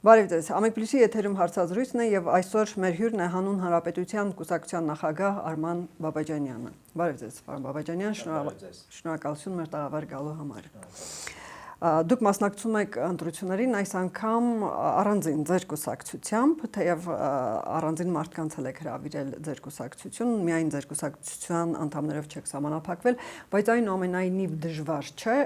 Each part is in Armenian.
Բարև ձեզ, Ամեկ Պլյուսի եթերում հարցազրույցն է եւ այսօր մեր հյուրն է Հանուն Հանրապետության կուսակցության նախագահ Արման Բաբաջանյանը։ Բարև ձեզ, պարոն Բաբաջանյան, շնորհակալություն մեր տաղավար գալու համար։ Դուք մասնակցում եք ընտրություններին այս անգամ առանձին ձեր կուսակցությամբ, թեև առանձին մարդկանց եք հրավիրել ձեր կուսակցություն, միայն ձեր կուսակցության անդամներով չեք սահմանափակվել, բայց այնուամենայնիվ դժվար չէ,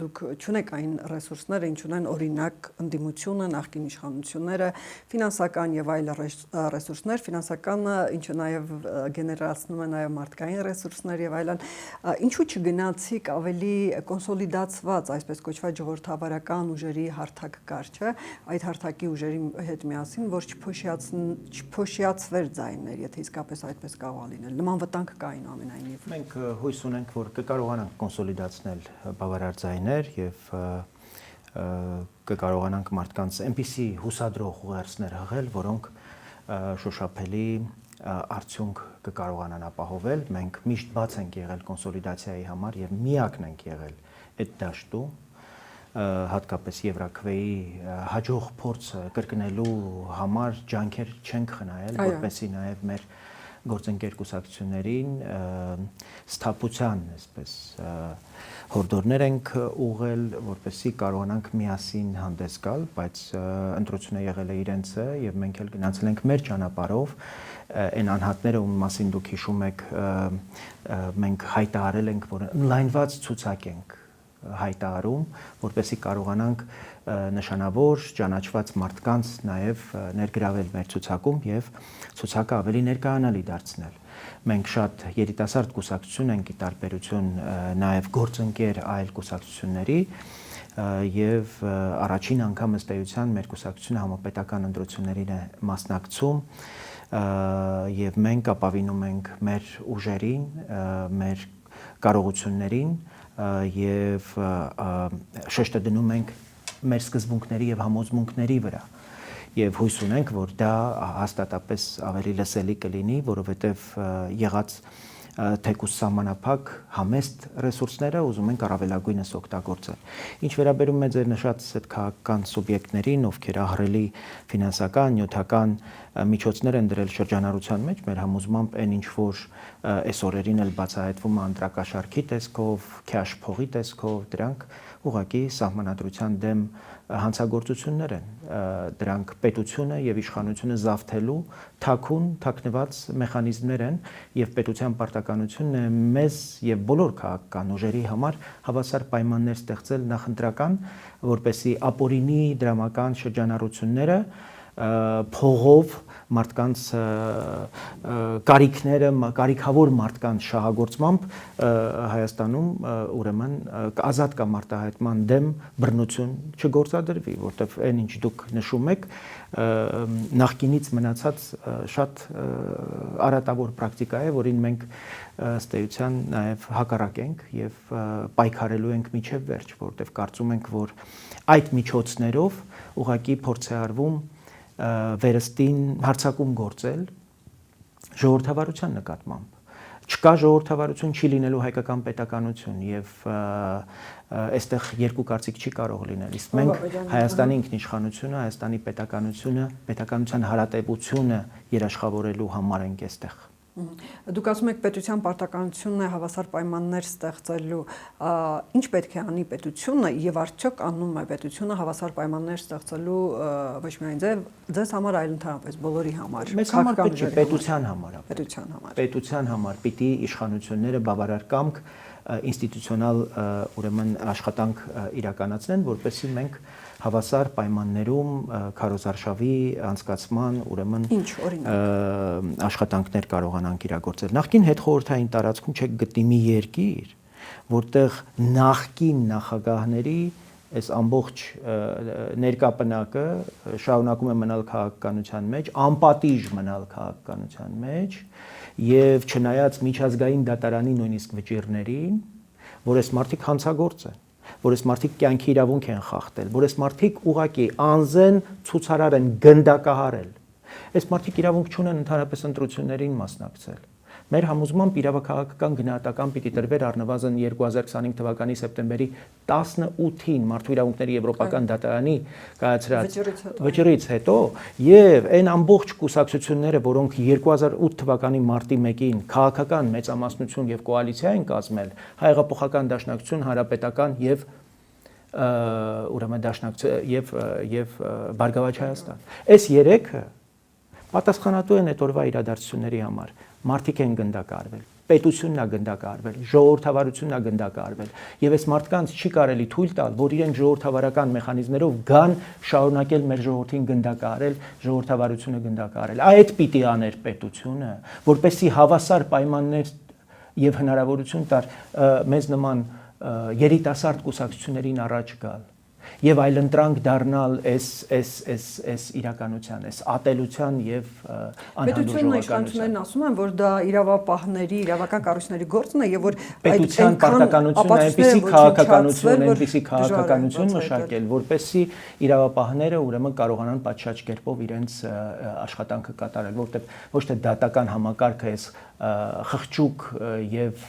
դուք չունեք այն ռեսուրսները, ինչ ունեն օրինակ ընդդիմությունը, նախկին իշխանությունները, ֆինանսական եւ այլ ռեսուրսներ, ֆինանսականը, ինչը նաեւ գեներացնում է նաեւ մարդկային ռեսուրսներ եւ այլն, ինչու չգնացիք ավելի կոնսոլիդացված այսպես կոչված ժողովրդավարական ուժերի հարթակ կար, չէ, այդ հարթակի ուժերի հետ միասին, որ չփոշիացվեր ձայներ, եթե իսկապես այդպես կարող է լինել։ Նման վտանգ կա այնուամենայնիվ։ Մենք հույս ունենք, որ կկարողանանք կոնսոլիդացնել բավարար ձայներ եւ կկարողանանք մարդկանց այնպիսի հուսադրող ուղերձներ հղել, որոնք շոշափելի արդյունք կկարողանան ապահովել։ Մենք միշտ բաց ենք եղել կոնսոլիդացիայի համար եւ միակն ենք եղել այդ դաշտում, հատկապես Եվրաքվեի հաջող փորձը կրկնելու համար ջանքեր չենք խնայել, որպեսզի նաև մեր գործընկեր կուսակցություններին սթափության, այսպես հորդորներ ենք ուղղել, որպեսզի կարողանանք միասին հանդես գալ, բայց ընտրությունը եղել է իրենցը եւ մենք էլ գնացել ենք մեր ճանապարհով, այն անհատները, ում մասին դուք հիշում եք, մենք հայտարարել ենք, որ ընդլայնված ցուցակ ենք հայտարարում, որպեսզի կարողանանք նշանավոր ճանաչված մարդկանց նաև ներգրավել մեր ցուցակում եւ ցուցակը ավելի ներկայանալի դարձնել։ Մենք շատ երիտասարդ կուսակցություն ենք ի տարբերություն նաև գործընկեր այլ կուսակցությունների եւ առաջին անգամ ըստ էության մեր կուսակցությունը համապետական ընտրություններին է մասնակցում եւ մենք ապավինում ենք մեր ուժերին, մեր կարողություններին եւ շեշտը դնում ենք մեր սկզբունքների եւ համոզմունքների վրա եւ հույս ունենք, որ դա հաստատապես ավելի լսելի կլինի, որովհետեւ եղած թեկուզ սահմանափակ համեստ ռեսուրսները ուզում ենք առավելագույնս օգտագործել։ Ինչ վերաբերում է ձեր նշած այդ քաղաքական սուբյեկտներին, ովքեր ահռելի ֆինանսական, նյութական միջոցներ են դրել շրջանառության մեջ, մեր համոզմամբ այն ինչ որ այս օրերին էլ բացահայտվում է ընտրակաշառքի տեսքով, քյաշ փողի տեսքով, դրանք ուղղակի սահմանադրության դեմ հանցագործություններ են, դրանք պետությունը եւ իշխանությունը զավթելու թաքուն, թաքնված մեխանիզմներ են եւ պետության պարտականությունն է մեզ եւ բոլոր քաղաքական ուժերի համար հավասար պայմաններ ստեղծել նախընտրական, որպեսզի ապօրինի դրամական շրջանառությունները փողով մարդկանց կարիքները, կարիքավոր մարդկանց շահագործմամբ Հայաստանում ուրեմն ազատ կամ արտահայտման դեմ բռնություն չգործադրվի, որտեղ այն ինչ դուք նշում եք նախկինից մնացած շատ արատավոր պրակտիկա է, որին մենք ըստ էության նաև հակառակ ենք եւ պայքարելու ենք միջև վերջ, որտեղ կարծում ենք, որ այդ միջոցներով ուղղակի փորձ է արվում վերստին հարձակում գործել ժողովրդավարության նկատմամբ։ Չկա ժողովրդավարություն, չի լինելու հայկական պետականություն եւ այստեղ երկու կարծիք չի կարող լինել։ Իսկ մենք Հայաստանի ինքնիշխանությունը, Հայաստանի պետականությունը, պետականության հարատեվությունը երաշխավորելու համար ենք այստեղ։ Դուք ասում եք պետության պարտականությունն է հավասար պայմաններ ստեղծելու, ինչ պետք է անի պետությունը եւ արդյոք անում է պետությունը հավասար պայմաններ ստեղծելու ոչ միայն ձեզ համար, այլ ընդհանրապես բոլորի համար։ Մեզ համար պետք է պետության համար, պետության համար պիտի իշխանությունները բավարար կամք ինստիտուցիոնալ ուրեմն աշխատանք իրականացնեն, որպեսզի մենք հավասար պայմաններում քարոզարշավի անցկացման ուրեմն աշխատանքներ կարողանանք իրագործել։ Նախկին հետխորհրդային տարածքում չեք գտնի մի երկիր, որտեղ նախկին նախագահների այս ամբողջ ներկա պնակը շարունակում է մնալ քաղաքականության մեջ, անպատիժ մնալ քաղաքականության մեջ եւ չնայած միջազգային դատարանի նույնիսկ վճիռներին, որ այս մարդիկ հանցագործ են, որ այս մարդիկ կյանքի իրավունք են խախտել, որ այս մարդիկ ուղղակի անզեն ցուցարար են գնդակահարել։ Այս մարդիկ իրավունք չունեն ընդհանրապես ընտրություններին մասնակցել։ Մեր համոզմամբ իրավաքաղաքական գնահատական պիտի տրվեր առնվազն 2025 թվականի սեպտեմբերի 18-ին Մարդու իրավունքների Եվրոպական դատարանի կայացրած վճռից հետո եւ այն ամբողջ կուսակցությունները, որոնք 2008 թվականի մարտի 1-ին քաղաքական մեծամասնություն եւ կոալիցիա են կազմել, Հայեղափոխական դաշնակցություն, Հանրապետական եւ ուրեմն դաշնակցություն եւ Բարգավաճ Հայաստան։ Այս երեքը պատասխանատու են այդ օրվա իրադարձությունների համար։ Մարդիկ են գնդակարվել, պետությունն է գնդակարվել, ժողովրդավարությունն է գնդակարվել եւ այս մարդկանց չի կարելի թույլ տալ, որ իրենք ժողովրդավարական մեխանիզմներով գան շարունակել մեր ժողովրդին գնդակարել, ժողովրդավարությունը գնդակարել։ Այդ պիտի աներ պետությունը, որպեսզի հավասար պայմաններ եւ հնարավորություն տար մեզ նման երիտասարդ կուսակցություններին առաջ գալ եւ այլընտրանք դառնալ այս իրականության, այս ատելության եւ պետությունն իշխանություններն ասում են, որ դա իրավապահների, իրավական կառույցների գործն է եւ որ պետության պարտականությունն է այնպիսի քաղաքականություն մշակել, որպեսզի իրավապահները ուրեմն կարողանան պատշաճ կերպով իրենց աշխատանքը կատարել, որտեղ ոչ թե դատական համակարգը այս խղճուկ եւ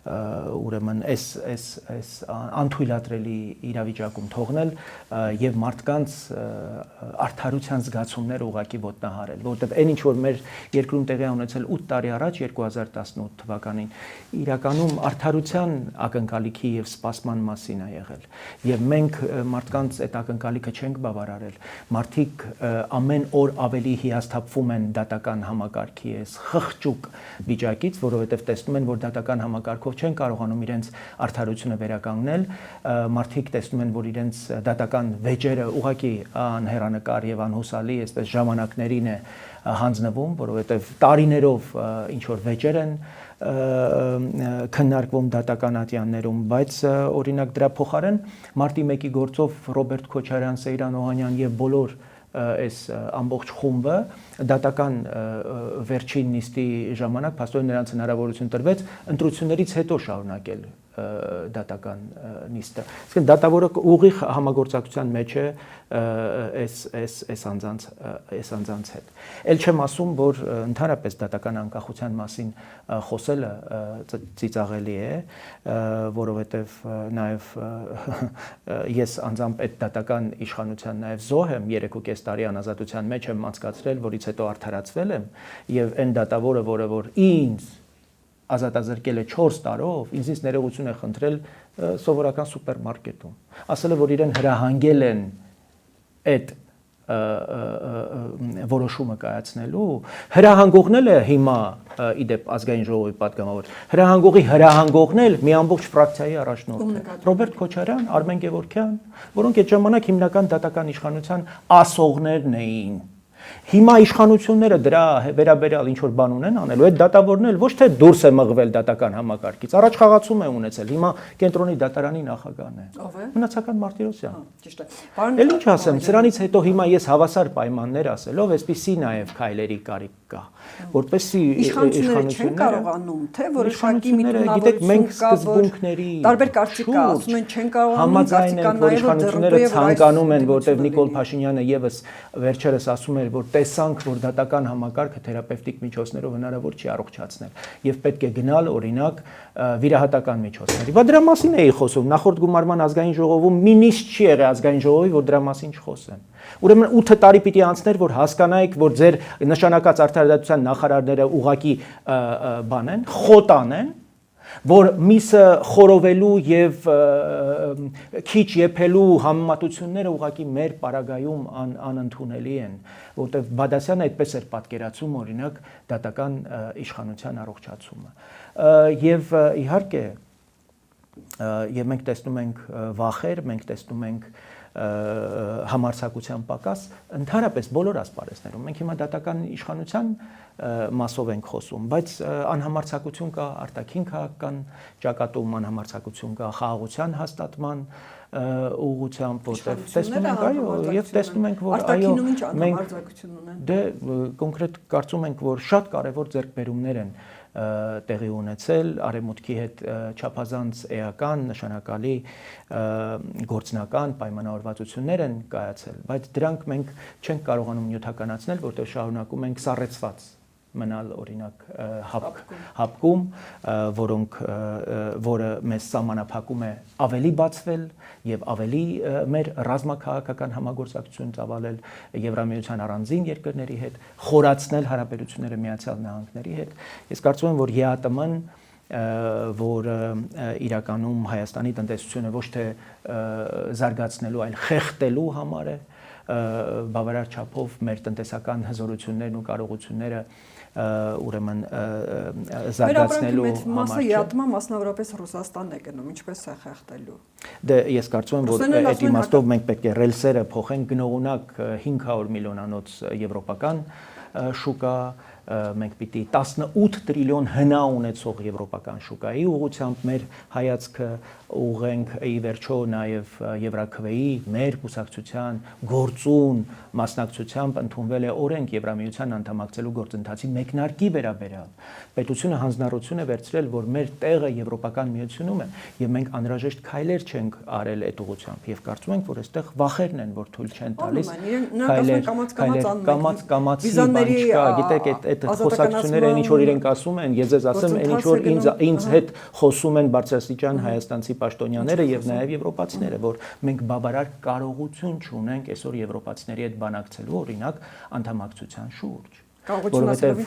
ուրեմն այս անթույլատրելի իրավիճակում թողնել եւ մարդկանց արդարության զգացումները ուղղակի ոտնահարել, որովհետեւ այն ինչ որ մեր երկրում տեղի ունեցել 8 տարի առաջ 2018 թվականին իրականում արդարության ակնկալիքի եւ սպասման մասին է եղել եւ մենք մարդկանց այդ ակնկալիքը չենք բավարարել, մարդիկ ամեն օր ավելի հիասթափվում են դատական համակարգի այս խղճուկ վիճակից, որովհետև տեսնում են, որ դատական համակարգով չեն կարողանում իրենց արդարությունը վերականգնել, մարդիկ տեսնում են, որ իրենց դատական վեճերը ուղղակի անհեռանկար եւ անհուսալի, այսպես ժամանակներին է հանձնվում, որովհետև տարիներով ինչ որ վեճեր են քննարկվում դատական ատյաններում, բայց օրինակ դրա փոխարեն մարտի 1-ի գործով Ռոբերտ Քոչարյան, Սեյրան Օհանյան եւ բոլոր այս ամբողջ խումբը դատական վերջին նիստի ժամանակ փաստորեն նրանց հնարավորություն տրվեց ընտրություններից հետո շարունակել դատական նիստը։ Իսկ դատավորը ուղիղ համագործակցության մեջ է այս անձանց հետ։ Էլ չեմ ասում, որ ընդհանրապես դատական անկախության մասին խոսելը ծիծաղելի է, որովհետև նաև ես անձամբ այդ դատական իշխանության նաև զոհ եմ, 3.5 տարի անազատության մեջ եմ անցկացրել, որից հետո արդարացվել եմ, եւ այն դատավորը, որ ինձ ազատազրկել է 4 տարով, ինձից ներողություն է խնդրել սովորական սուպերմարկետում։ Ասել է, որ իրեն հրահանգել են այդ որոշումը կայացնելու, հրահանգողն էլ է հիմա իդեպ ազգային ժողովի պատգամավոր, հրահանգողն էլ մի ամբողջ ֆրակցիայի առաջնորդ է, Ռոբերտ Քոչարյան, Արմեն Գևորգյան, որոնք այդ ժամանակ հիմնական դատական իշխանության ասողներն էին։ Հիմա իշխանությունները դրա վերաբերյալ ինչ որ բան ունեն անելու, այդ դատավորն էլ ոչ թե դուրս է մղվել դատական համակարգից, առաջ խաղացում է ունեցել, հիմա կենտրոնի դատարանի նախագահն է։ Ով է։ Մնացական Մարտիրոսյան։ Ճիշտ է։ Էլ ինչ ասեմ, սրանից հետո հիմա ես հավասար պայմաններ ասելով, այսպիսի նաև քայլերի կարիք կա, որպեսզի իշխանությունները չեն կարողանում, թե որոշակի միտումնավորություն կա, որ տարբեր կարծիք կա, ասում են չեն կարողանում իշխանությունները ցանկանում են, որտեղ Նիկոլ Փաշինյանը եւս վերջերս ասում էր, որ տեսանք, որ դատական համակարգը թերապևտիկ միջոցներով հնարավոր չի առողջացնել եւ պետք է գնալ օրինակ վիրահատական միջոցների։ Բա դրա մասին էի խոսում, նախորդ գումարման ազգային ժողովում մի նիստ չի եղել ազգային ժողովի, որ դրա մասին չխոսեն։ Ուրեմն 8 տարի պիտի անցներ, որ հասկանայիք, որ ձեր նշանակած արդարադատության նախարարները ուղակի բան են, խոտան են, որ միսը խորովելու եւ քիչ եփելու համեմատությունները ուղղակի մեր պարագայում անընդունելի են, որտեղ Բադասյանը այդպես էր պատկերացում օրինակ դատական իշխանության առողջացումը։ Եվ իհարկե եւ մենք տեսնում ենք վախեր, մենք տեսնում ենք համարձակության պակաս ընդհանրապես բոլոր ասպարեզներում։ Մենք հիմա դատական իշխանության մասով ենք խոսում, բայց անհամարձակություն կա արտաքին քաղաքական ճակատում, անհամարձակություն կա խաղաղության հաստատման ուղղությամբ, որտեղ տեսնում ենք, այո, եւ տեսնում ենք, որ այո, մենք դե կոնկրետ կարծում ենք, որ շատ կարեւոր ձեռքբերումներ են տեղի ունեցել արևմուտքի հետ չափազանց էական, նշանակալի գործնական պայմանավորվածություններ են կայացել, բայց դրանք մենք չենք կարողանում նյութականացնել, որտեղ շարունակում ենք սառեցված մնալ օրինակ հապկում, որը մեզ սահմանափակում է ավելի բացվել եւ ավելի մեր ռազմաքաղաքական համագործակցություն ծավալել Եվրամիության առանձին երկրների հետ, խորացնել հարաբերությունները Միացյալ Նահանգների հետ։ Ես կարծում եմ, որ ԵԱՏՄ-ն որ իրականում Հայաստանի տնտեսությունը ոչ թե զարգացնելու, այլ խեղդելու համար է, բավարար չափով մեր տնտեսական հզորություններն ու կարողությունները ուրեմն զարգացնելու համար չէ։ ԵԱՏՄ-ը մասնավորապես Ռուսաստանն է գնում, ինչպես է խեղդելու։ Դե ես կարծում եմ, որ այդ իմաստով մենք պետք է ռելսերը փոխենք գնողունակ 500 միլիոնանոց եվրոպական շուկա, մենք պիտի 18 տրիլիոն հնա ունեցող եվրոպական շուկայի ուղղությամբ մեր հայացքը ուղենք ի վերջո նաև Եվրաքվեի մեր կուսակցության գործուն մասնակցությամբ ընդունվել է օրենք Եվրամիության անդամակցելու գործընթացի մեկնարկի վերաբերյալ։ Պետությունը հանձնառություն է վերցրել, որ մեր տեղը Եվրոպական միությունում է եւ մենք անհրաժեշտ քայլեր չենք արել այդ ուղղությամբ եւ կարծում ենք, որ այստեղ վախերն են, որ թույլ չեն տալիս կամաց գիտեք այդ խոսակցությունները ինչ որ իրենք ասում են, ես ձեզ ասեմ, ինչ որ ինձ հետ խոսում են բարձրաստիճան հայաստանցի պաշտոնյաները եւ նաեւ եվրոպացիները, որ մենք բավարար կարողություն չունենք այսօր եվրոպացիների հետ բանակցելու օրինակ անդամակցության շուրջ։ Որովհետև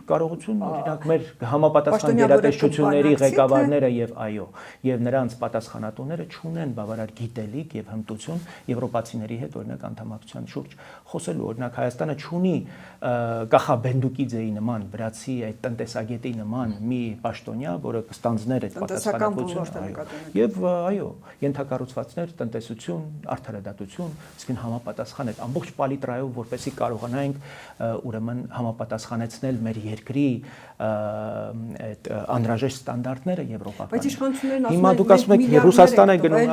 կարողություն օրինակ մեր համապատասխան գերատեսչությունների ղեկավարները եւ եւ նրանց պատասխանատուները չունեն բավարար գիտելիք եւ հմտություն եվրոպացիների հետ օրինակ անդամակցության շուրջ խոսելու։ Օրինակ Հայաստանը չունի Կախաբենդուկիձեի նման վրացի այդ տնտեսագետի նման մի պաշտոնյա, որը կստանձներ այդ պատասխանատվությունը եւ ենթակառուցվածքներ, տնտեսություն, արդարադատություն, իսկին համապատասխան այդ ամբողջ պալիտրայով, որպեսզի կարողանայինք ուրեմն համապատասխանեցնել մեր երկրի այդ անհրաժեշտ ստանդարտները եվրոպական։ Բայց իշխանություններն հիմա դուք ասում եք Ռուսաստան է գնում,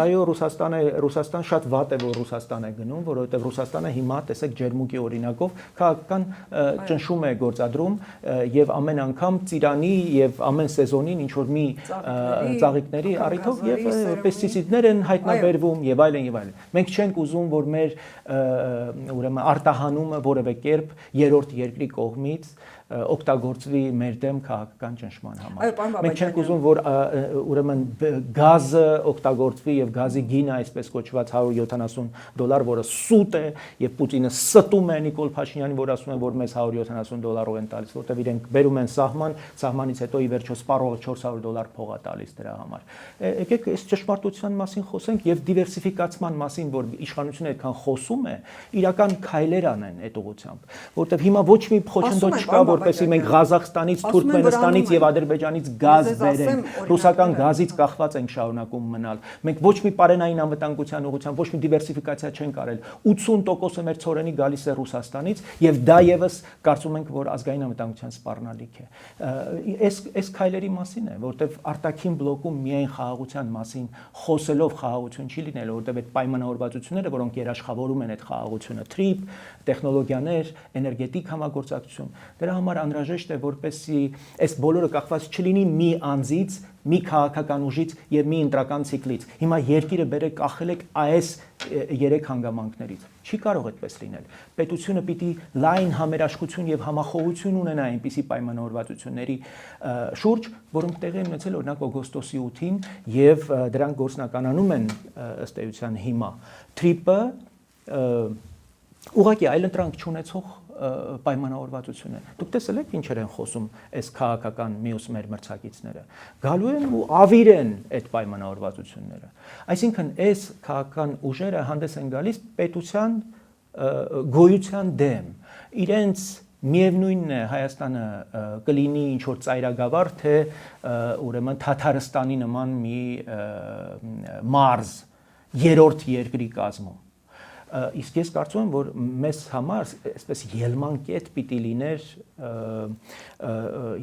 Ռուսաստան շատ վատ է, որ Ռուսաստան է գնում, որովհետև Ռուսաստանը հիմա տեսեք ջերմուկի օրինակով քաղաքական ճնշում է գործադրում եւ ամեն անգամ ծիրանի եւ ամեն սեզոնին ինչ որ մի ծաղիկների առիթով եւ պեստիցիդներ են հայտնաբերվում եւ այլն եւ այլն։ Մենք չենք ուզում, որ մեր ուրեմն արտահանումը որևէ կերպ երրորդ երկրի կողմից օգտագործվի մեր դեմ քաղաքական ճնշման համար։ Մենք չենք ուզում, որ ուրեմն գազը օգտագործվի եւ գազի գինը այսպես կոչված $170, որը սուտ է եւ Պուտինը ստում է Նիկոլ Փաշինյանին, որ ասում են, որ մեզ $170 են տալիս, որտեղ իրենք բերում են սահմանից հետո ի վերջո սպառողը $400 փող է տալիս դրա համար։ Եկեք այս ճշմարտության մասին խոսենք եւ դիվերսիֆիկացման մասին, որ իշխանությունը այդքան խոսում է, իրական քայլեր անեն այդ ուղղությամբ, որտեղ հիմա ոչ մի խոչընդոտ չկա, որպեսզի մենք Ղազախստանից, Թուրքմենստանից եւ Ադրբեջանից գազ բերենք, ռուսական գազից կախված ենք շարունակում մնալ։ Մենք ոչ մի պարենային անվտանգության ուղղությամբ ոչ մի դիվերսիֆիկացիա չենք արել։ 80%-ը մեր ցորենի գալիս է Ռուսաստանից եւ դա եւս կարծում ենք, որ ազգային անվտանգության սպառնալիք է։ Այս քայլերի մասին է, որտեղ արտաքին բլոկում միայն խաղաղության մասին խոսելով խաղաղություն չի լինելու, որտեղ այդ պայմանավորվածությունները, որոնք երաշխավորում են այդ խաղաղությունը, TRIP, տեխնոլոգիաներ, էներգետիկ համագործակցություն, դրա համար անհրաժեշտ է, որպեսզի այս բոլորը կախված չլինի մի անձից, մի քաղաքական ուժից եւ մի ընտրական ցիկլից։ Հիմա երկիրը բերեք կախել եք այս 3 հանգամանքներից։ Չի կարող այդպես լինել։ Պետությունը պիտի լայն համերաշխություն եւ համախոհություն ունենա այնպիսի պայմանավորվածությունների շուրջ, որոնք տեղի են ունեցել օրինակ օգոստոսի 8-ին եւ դրանք գործնականանում են ըստ էության հիմա։ TRIP-ը ուղղակի այլընտրանք չունեցող պայմանավորվածություն է։ Դուք տեսել եք ինչեր են խոսում այս քաղաքական մյուս մեր մրցակիցները։ Գալու են ու ավիրեն այդ պայմանավորվածությունները։ Այսինքն այս քաղաքական ուժերը հանդես են գալիս պետության գոյության դեմ։ Իրենց միևնույնն է Հայաստանը կլինի ինչ որ ծայրագավառ, թե ուրեմն Թաթարստանի նման մի մարզ երրորդ երկրի կազմում։ Իսկ ես կարծում եմ, որ մեզ համար այսպես ելման կետ պիտի լիներ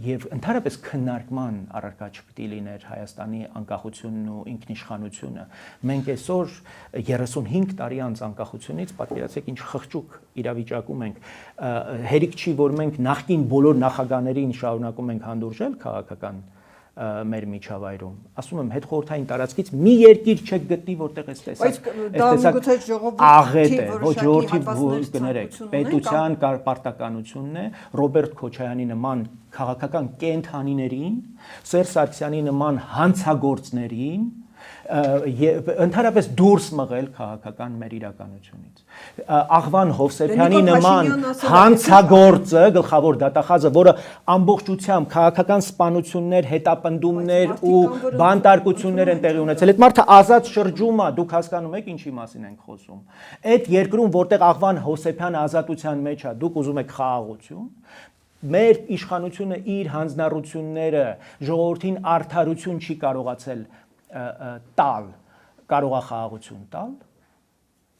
եւ ընդհանրապես քննարկման առարկա չպիտի լիներ Հայաստանի անկախությունն ու ինքնիշխանությունը։ Մենք այսօր 35 տարի անց անկախությունից պատկերացրեք ինչ խղճուկ իրավիճակում ենք։ Հերիք չի, որ մենք նախկին բոլոր նախագաներին շարունակում ենք հանդուրժել քաղաքական մեր միջավայրում։ Ասում եմ, հետխորհրդային տարածքից մի երկիր չեք գտնի, որտեղ այս տեսակ աղետ է, ոչ ժողովրդի կներեք, պետության պարտականությունն է, Ռոբերտ Քոչարյանի նման քաղաքական կենթանիներին, Սերժ Սարգսյանի նման հանցագործներին ընդհանրապես դուրս մղել քաղաքական մեր իրականությունից։ Աղվան Հովսեփյանի նման հանցագործը, գլխավոր դատախազը, որը ամբողջությամբ քաղաքական սպանություններ, հետապնդումներ ու բանտարկություններ են տեղի ունեցել, այդ մարդը ազատ շրջում է, դուք հասկանում եք ինչի մասին ենք խոսում։ Այդ երկրում, որտեղ Աղվան Հովսեփյանը ազատության մեջ է, դուք ուզում եք խաղաղություն, մեր իշխանությունը իր հանձնառությունները ժողովրդին արդարություն չի կարողացել տալ, կարող է խաղաղություն տալ,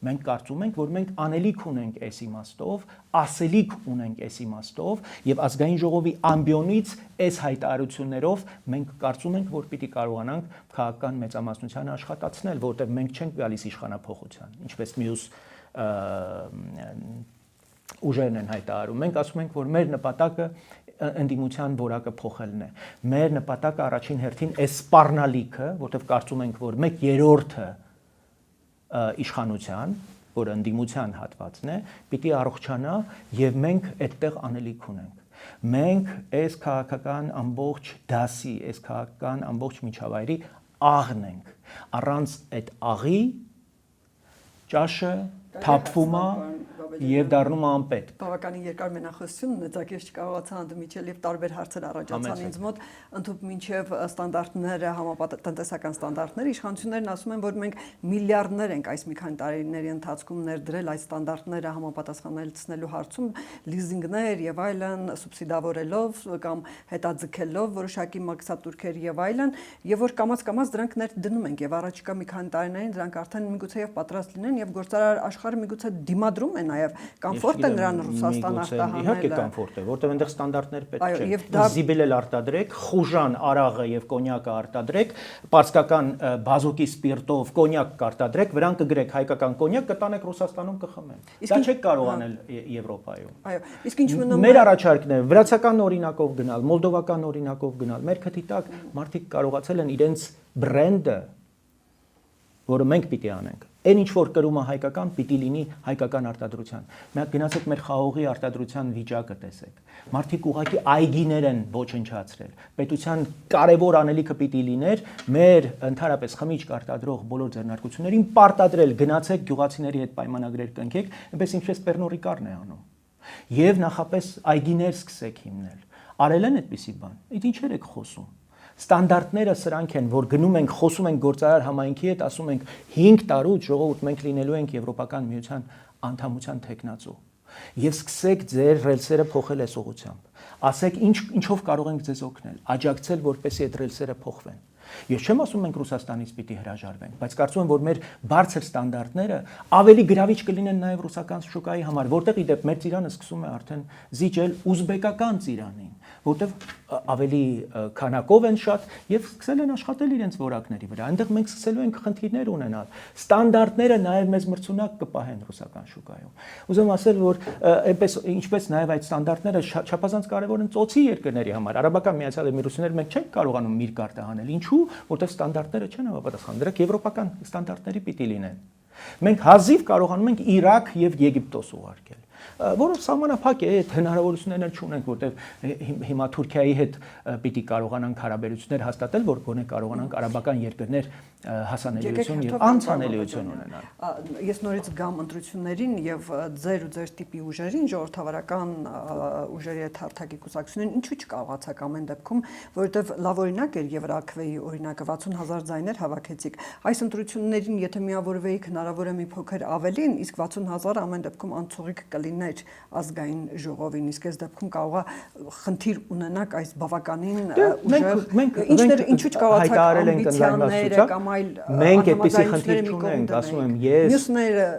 մենք կարծում ենք, որ մենք անելիք ունենք այս իմաստով, ասելիք ունենք այս իմաստով եւ ազգային ժողովի ամբիոնից այս հայտարարություններով մենք կարծում ենք, որ պիտի կարողանանք քաղաքական մեծամասնությանը աշխատացնել, որտեղ մենք չենք գալիս իշխանափոխության, ինչպես մյուս ուժերն են հայտարարում։ Մենք ասում ենք, որ մեր նպատակը ընդդիմության որակը փոխելն է։ Մեր նպատակը առաջին հերթին այս սպառնալիքը, որտեղ կարծում ենք, որ 1/3-ը իշխանության, որը ընդդիմության հատվածն է, պիտի առողջանա եւ մենք այդտեղ անելիք ունենք։ Մենք այս քաղաքական ամբողջ դասի, այս քաղաքական ամբողջ միջավայրի աղն ենք։ Առանց այդ աղի ճաշը թափվում է եւ դառնում անպետք։ Բավականին երկար մենախոսություն ունեցաք, ես չկարողացա ընդմիջել եւ տարբեր հարցեր առաջացան ինձ մոտ, ընդհանուր մինչեւ ստանդարտները, տնտեսական ստանդարտները, իշխանություններն ասում են, որ մենք միլիարդներ ենք այս մի քանի տարիների ընթացքում ներդրել այս ստանդարտները համապատասխանեցնելու հարցում, լիզինգներ եւ այլն, սուբսիդավորելով կամ հետաձգելով որոշակի մաքսատուրքեր եւ այլն, եւ որ կամաց դրանք ներդնում ենք եւ առաջիկա մի քանի տարիներին դրանք արդեն միգուցե եւ պատրաստ լինեն եւ գործարար աշխարհը միգուցե դիմադրում է նաեւ կոմֆորտ է նրան Ռուսաստան արտահանելը։ Իհարկե կոմֆորտ է, որտեղ այնտեղ ստանդարտներ պետք չեն։ Զիբիլել արտադրեք, խուժան, արաղը եւ կոնյակը արտադրեք, պարսկական բազուկի սպիրտով կոնյակ կարտադրեք, վրան կգրեք հայկական կոնյակ, կտանեք Ռուսաստանում կխմեն։ Դա չեք կարող անել Եվրոպայում։ Այո, իսկ ինչ մնում է։ Մեր առաջարկն է վրացական օրինակով գնալ, մոլդովական օրինակով գնալ։ Մեր քթի տակ մարդիկ կարողացել են իրենց բրենդը, որը մենք պիտի անենք, այն ինչ որ կրումը հայկական պիտի լինի հայկական արտադրության։ Մենք գնացեք մեր խաղողի արտադրության վիճակը տեսեք։ Մարդիկ ուղղակի այգիներ են ոչնչացրել։ Պետության կարևոր անելիքը պիտի լիներ մեր ընդհանրապես խմիչք արտադրող բոլոր ձեռնարկություններին պարտադրել, գնացեք գյուղացիների հետ պայմանագրեր կնքեք, այնպես ինչպես Պերնո Ռիկարն է անում։ Եվ նախապես այգիներ սկսեք հիմնել։ Արել են այդպիսի բան։ Այդ ինչեր եք խոսում։ Ստանդարտները սրանք են, որ գնում ենք, խոսում ենք գործարար համայնքի հետ, ասում ենք 5 տարուց ժողովուրդ մենք լինելու ենք Եվրոպական միության անդամության թեկնածու։ Եվ սկսեք ձեր ռելսերը փոխել այս ուղղությամբ։ Ասեք ինչով կարող ենք ձեզ օգնել, աջակցել, որպեսզի այդ ռելսերը փոխվեն։ Ես չեմ ասում մենք Ռուսաստանից պիտի հրաժարվենք, բայց կարծում եմ, որ մեր բարձր ստանդարտները ավելի գրավիչ կլինեն նաև ռուսական շուկայի համար, որտեղ իդեպ մեր ծիրանը սկսում է արդեն զիջել ուզբեկական ծիրանին, որտեղ ավելի քանակով են շատ եւ սկսել են աշխատել իրենց որակների վրա։ Այնտեղ մենք սկսելու ենք խնդիրներ ունենալ։ Ստանդարտները նաև մեզ մրցունակ կպահեն ռուսական շուկայում։ Ուզում ասել, որ այնպես ինչպես նաև այդ ստանդարտները չափազանց կարևոր են ծոցի երկրների համար։ Արաբական Միացյալ Էմիրությունները մենք չենք կարողանում միրգ արտահանել։ Ինչու՞, որտեղ ստանդարտները չեն համապատասխանում։ Դրանք եվրոպական ստանդարտների պիտի լինեն։ Մենք հազիվ կարողանում ենք Իրաք եւ Եգիպտոս ուղարկել, որով սահմանափակ է, այդ հնարավորություններն չունենք, որտեղ հիմա Թուրքիայի հետ պիտի կարողանանք հարաբերություններ հաստատել, որ գոնե կարողանանք արաբական երկրներ հասանելիություն եւ անցանելիություն ունենալ։ Ես նորից գամ ընտրություններին եւ ձեր ու ձեր տիպի ուժերին, ժողովրդավարական ուժերի հետ հարթակի կուսակցություններին ինչու չկարողացաք ամեն դեպքում, որովհետեւ լավ օրինակ էր Եվրաքվեի օրինակը 60000 ձայներ հավաքեցիք։ Այս ընտրություններին եթե միավորվեիք հնարավոր է մի փոքր ավելին, իսկ 60000 ամեն դեպքում անցողիկ կլիներ ազգային ժողովին, իսկ այս դեպքում կարող է խնդիր ունենաք այս բավականին ուժեր, ինչու չկարողացաք ամբիցիաները կամ մենք այդպիսի խնդիր չունենք, ասում եմ, ես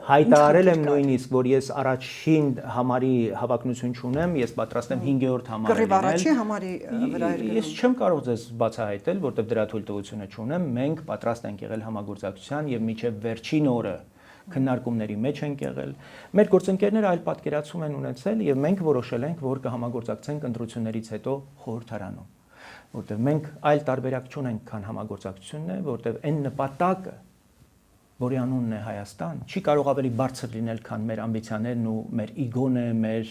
հայտարարել եմ նույնիսկ, որ ես առաջին համարի հավակնություն չունեմ, ես պատրաստ եմ 5-րդ համարը լինել։ Առաջի համարի վրա էր։ Ես չեմ կարող ձեզ բացահայտել, որտեղ դրա թույլտվությունը չունեմ, մենք պատրաստ ենք եղել համագործակցության եւ մինչեւ վերջին օրը քննարկումների մեջ ենք եղել։ Մեր գործընկերները այլ պատկերացում են ունեցել եւ մենք որոշել ենք, որ կհամագործակցենք ընտրություններից հետո խորհրդարանում։ որտեղ մենք այլ տարբերակ չունենք, քան համագործակցությունն է, որտեղ այն նպատակը, որի անունն է Հայաստան, չի կարող ավելի բարձր լինել, քան մեր ամբիցիաներն ու մեր իգոն է, մեր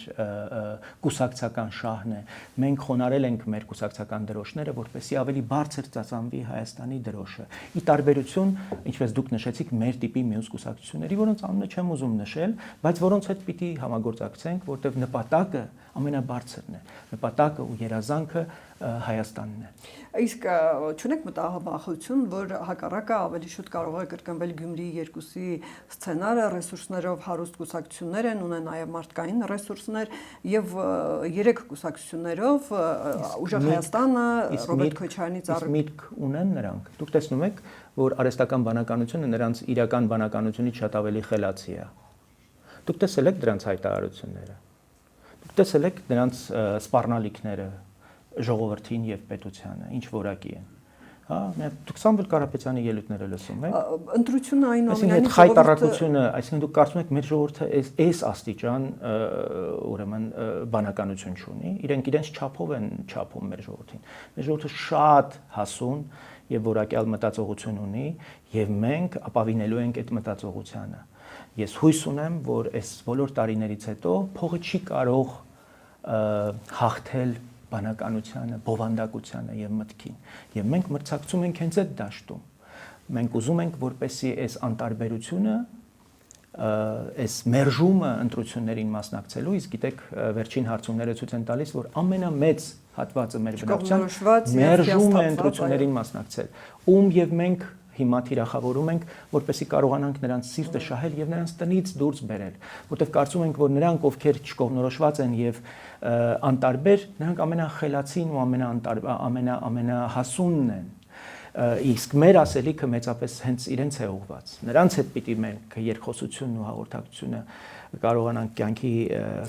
կուսակցական շահն է։ Մենք խոնարհել ենք մեր կուսակցական դրոշները, որպեսզի ավելի բարձր ծածանվի Հայաստանի դրոշը։ Ի տարբերություն, ինչպես դուք նշեցիք, մեր տիպի մյուս կուսակցությունների, որոնց անունը չեմ ուզում նշել, բայց որոնց հետ պիտի համագործակցենք, որտեղ նպատակը ամենաբարձրն է։ Նպատակը ու երազանքը Հայաստանն է։ Իսկ չունեք մտահոգություն, որ հակառակը ավելի շուտ կարող է կրկնվել Գյումրիի 2-ի սցենարը, ռեսուրսներով հարուստ կուսակցություններ են, ունեն նաև մարդկային ռեսուրսներ եւ 3 կուսակցություններով ուժեղ Հայաստանը, Ռոբերտ Քոչարյանի ծառայ միտք ունեն նրանք։ Դուք տեսնում եք, որ արհեստական բանականությունը նրանց իրական բանականությունից շատ ավելի խելացի է։ Դուք տեսել եք դրանց հայտարարությունները։ Դուք տեսել եք նրանց սպառնալիքները ժողովրդին եւ պետությանը, ինչ որակի են։ Հա, դուք Սամվել Կարապետյանի ելույթները լսում եք։ Ընտրությունը այնուամենայնիվ հայտարարությունը, այսինքն դուք կարծում եք մեր ժողովուրդը այս աստիճան ուրեմն բանականություն չունի, իրենց չափով են չափում մեր ժողովրդին։ Մեր ժողովուրդը շատ հասուն եւ որակյալ մտածողություն ունի եւ մենք ապավինելու ենք այդ մտածողությանը։ Ես հույս ունեմ, որ այս բոլոր տարիներից հետո փողը չի կարող հաղթել բանականությանը, բովանդակությանը եւ մտքին։ Եվ մենք մրցակցում ենք հենց այդ դաշտում։ Մենք ուզում ենք, որպեսզի այս անտարբերությունը, այս մերժումը ընտրություններին մասնակցելու, իսկ գիտեք, վերջին հարցումները ցույց են տալիս, որ ամենամեծ հատվածը մեր բնակչության մերժում է ընտրություններին մասնակցել։ Ում եւ մենք հիմա թիրախավորում ենք, որպեսզի կարողանանք նրանց սիրտը շահել եւ նրանց տնից դուրս բերել, որտեղ կարծում ենք, որ նրանք, ովքեր չկողմնորոշված են եւ անտարբեր, նրանք ամենախելացին ու ամենահասունն են։ Իսկ մեր ասելիքը մեծապես հենց իրենց է ուղղված։ Նրանց հետ պիտի մենք երկխոսությունն ու հաղորդակցությունը կարողանանք կյանքի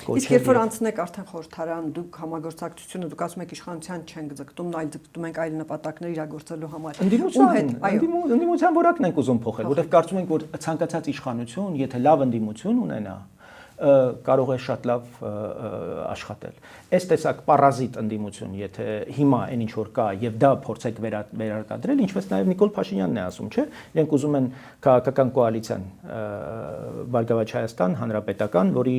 կոչել։ Իսկ երբ որ անցնեք արդեն խորհրդարան, դուք համագործակցությունը, դուք ասում եք իշխանության չենք ձգտում, այլ ձգտում ենք այլ նպատակներ իրագործելու համար։ Ընդդիմության որակն ենք ուզում փոխել, որովհետև կարծում ենք, որ ցանկացած իշխանություն, եթե լավ ընդդիմություն ունենա, կարող է շատ լավ աշխատել։ Այս տեսակ պարազիտ ընդդիմություն, եթե հիմա այն ինչ որ կա եւ դա փորձեք վերարտադրել, ինչպես նաեւ Նիկոլ Փաշինյանն է ասում, չէ՞, իրենք ուզում են քաղաքական կոալիցիան Բարգավաճ Հայաստան, Հանրապետական, որի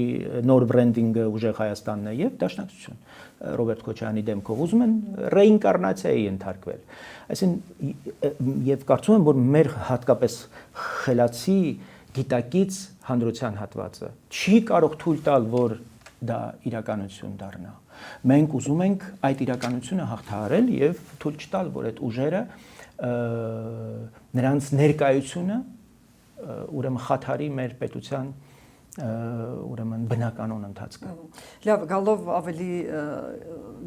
նոր բրենդինգը ուժեղ Հայաստանն է եւ Դաշնակցություն Ռոբերտ Քոչարյանի դեմքով ուզում են ռեինկարնացիայի ենթարկվել։ Այսինքն եւ կարծում եմ, որ մեր հատկապես խելացի գիտակից հանրության հատվածը չի կարող թույլ տալ, որ դա իրականություն դառնա։ Մենք ուզում ենք այդ իրականությունը հաղթահարել եւ թույլ չտալ, որ այդ ուժերը նրանց ներկայությունը ուրեմն խաթարի մեր պետության ուրեմն բնականոն ընթացքը։ Լավ, գալով ավելի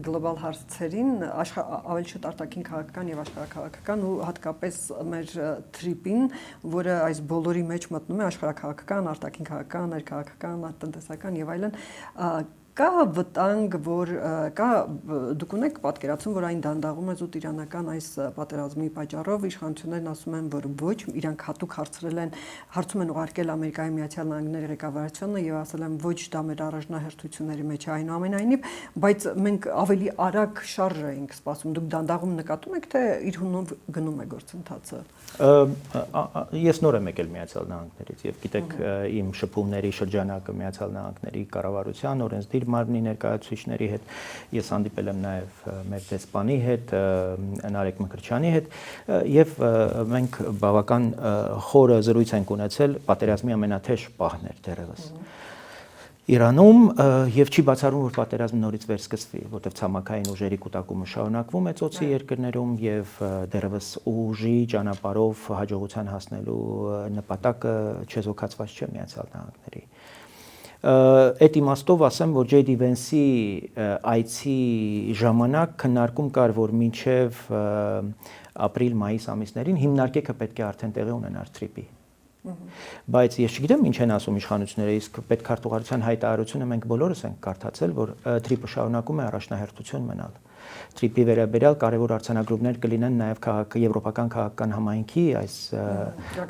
գլոբալ հարցերին, ավելի շուտ արտաքին քաղաքական եւ աշխարհաքաղաքական ու հատկապես մեր թրիպին, որը այս բոլորի մեջ մտնում է աշխարհաքաղաքական, արտաքին քաղաքական, ներքաղաքական, տնտեսական եւ այլն, կա վտանգ, որ կա դուք ունեք պատկերացում, որ այն դանդաղում է զուտ իրանական այս պատերազմի պատճառով, իշխանություններն ասում են, որ ոչ, իրանք հատուկ հարցում են ուղարկել Ամերիկայի Միացյալ Նահանգների ղեկավարությանը եւ ասել են ոչ, դա մեր առաջնահերթությունների մեջ է այնուամենայնիվ, բայց մենք ավելի արագ շարժ էինք սպասում։ Դուք դանդաղում նկատում եք, թե իր հունով գնում է գործընթացը։ Ես նոր եմ եկել Միացյալ Նահանգներից եւ գիտեք, իմ շփումների շրջանակը Միացյալ Նահանգների կառավարության օրենսդիր մարմնի ներկայացուցիչների հետ, ես հանդիպել եմ նաև մեր դեսպանի հետ, Նարեկ Մկրտչյանի հետ եւ մենք բավական խորը զրույց ենք ունեցել պատերազմի ամենաթեժ պահն էր դեռևս Իրանում եւ չի բացառում, որ պատերազմը նորից վերսկսվի, որտեղ ցամաքային ուժերի կուտակումը շարունակվում է ծոցի երկրներում եւ դեռևս ուժի ճանապարհով հաջողության հասնելու նպատակը չեզոքացված չէ Միացյալ Նահանգների։ Այդ իմաստով ասեմ, որ J.D. Vance-ի այցի ժամանակ քննարկում կար, որ մինչև ապրիլ-մայիս ամիսներին հիմնարկեքը պետք է արդեն տեղի ունենար TRIP-ի։ Բայց ես չգիտեմ ինչ են ասում իշխանությունները, իսկ պետքարտուղարության հայտարարությունը մենք բոլորս ենք կարդացել, որ TRIP-ը շարունակում է առաջնահերթություն մնալ։ Trip-ի վերաբերյալ կարևոր արձանագրումներ կլինեն նաև եվրոպական քաղաքական համայնքի այս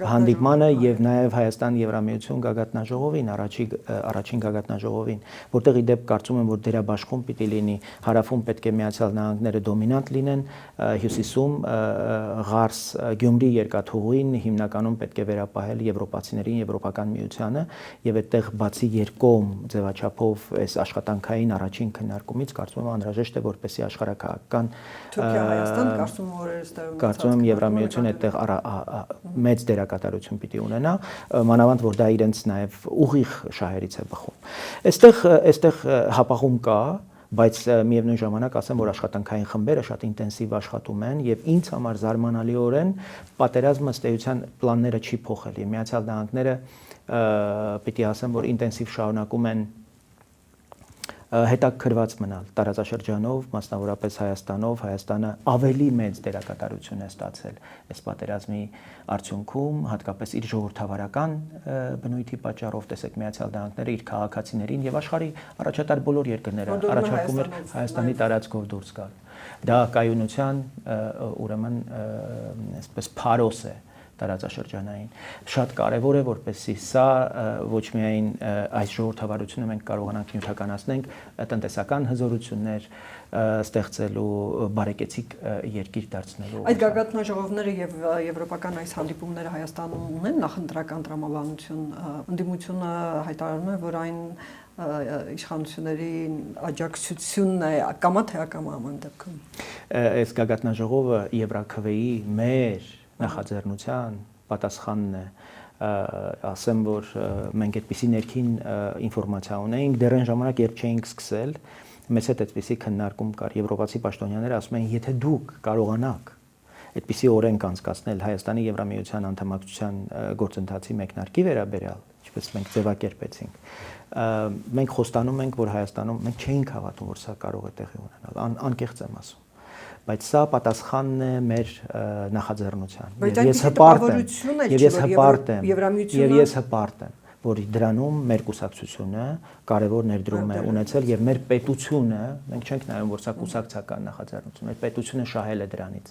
հանդիպմանը եւ նաև Հայաստան-Եվրամիություն գագաթնաժողովին, առաջին գագաթնաժողովին, որտեղ ի դեպ կարծում եմ, որ դերաբաշխում պիտի լինի, հարավում պետք է Միացյալ Նահանգները դոմինանտ լինեն, հյուսիսում Ղարս, Գյումրի երկաթուղին հիմնականում պետք է վերապահել եվրոպացիներին, Եվրոպական միությանը եւ այդտեղ բացի երկկողմ ձևաչափով այս աշխատանքային առաջին քննարկումից կարծում եմ անհրաժեշտ է որպեսզի աշխարհակահաղական Թուրքիա-Հայաստան կարծում եմ Եվրամիությունը այդտեղ մեծ դերակատարություն պիտի ունենա, մանավանդ որ դա իրենց նաև ուղիղ շահերից է բխում։ Այստեղ հապաղում կա, բայց միևնույն ժամանակ ասեմ, որ աշխատանքային խմբերը շատ ինտենսիվ աշխատում են եւ ինձ համար զարմանալիորեն պատերազմը ըստ էության պլանները չի փոխել։ Միացյալ Նահանգները պիտի ասեմ, որ ինտենսիվ շարունակում են հետաքրված մնալ տարածաշրջանով, մասնավորապես Հայաստանով, Հայաստանը ավելի մեծ դերակատարություն է ստացել այս պատերազմի արդյունքում, հատկապես իր ժողովրդավարական բնույթի պատճառով, տեսեք Միացյալ Նահանգները իր քաղաքացիներին եւ աշխարհի առաջատար բոլոր երկրները առաջարկում էր Հայաստանի տարածքով դուրս գալ։ Դա կայունության ուրեմն այսպես փարոս է տարածաշրջանային։ Շատ կարևոր է, որպեսզի սա ոչ միայն այս ժողովրդավարությունը մենք կարողանանք նյութականացնենք տնտեսական հզորություններ ստեղծելու, բարեկեցիկ երկիր դարձնելու։ Այդ գագաթնաժողովները եւ եվրոպական այս հանդիպումները Հայաստանում ունեն նախընտրական տրամաբանություն, ընդդիմությունը հայտարարում է, որ այն իշխանությունների աջակցությունն է կամա թե ակամա ամեն դեպքում։ Այս գագաթնաժողովը Եվրաքվեի մեր նախաձեռնության պատասխանն է, ասեմ, որ մենք այդպիսի ներքին ինֆորմացիա ունեինք, դեռ այն ժամանակ երբ չէինք սկսել, մեզ հետ այդպիսի քննարկում կար, եվրոպացի պաշտոնյաները ասում էին, եթե դուք կարողանաք այդպիսի օրենք անցկացնել Հայաստանի Եվրամիության անդամակցության գործընթացի մեկնարկի վերաբերյալ, ինչպես մենք ձևակերպեցինք, մենք խոստանում ենք, որ Հայաստանում մենք չէինք հավատում, որ սա կարող է տեղի ունենալ, անկեղծ եմ ասում, բայց սա պատասխանն է մեր նախաձեռնության։ Եվ ես հպարտ եմ, որ դրանում մեր կուսակցությունը կարևոր ներդրում է ունեցել եւ մեր պետությունը, մենք չենք նայում, որ սա կուսակցական նախաձեռնություն է, մեր պետությունը շահել է դրանից։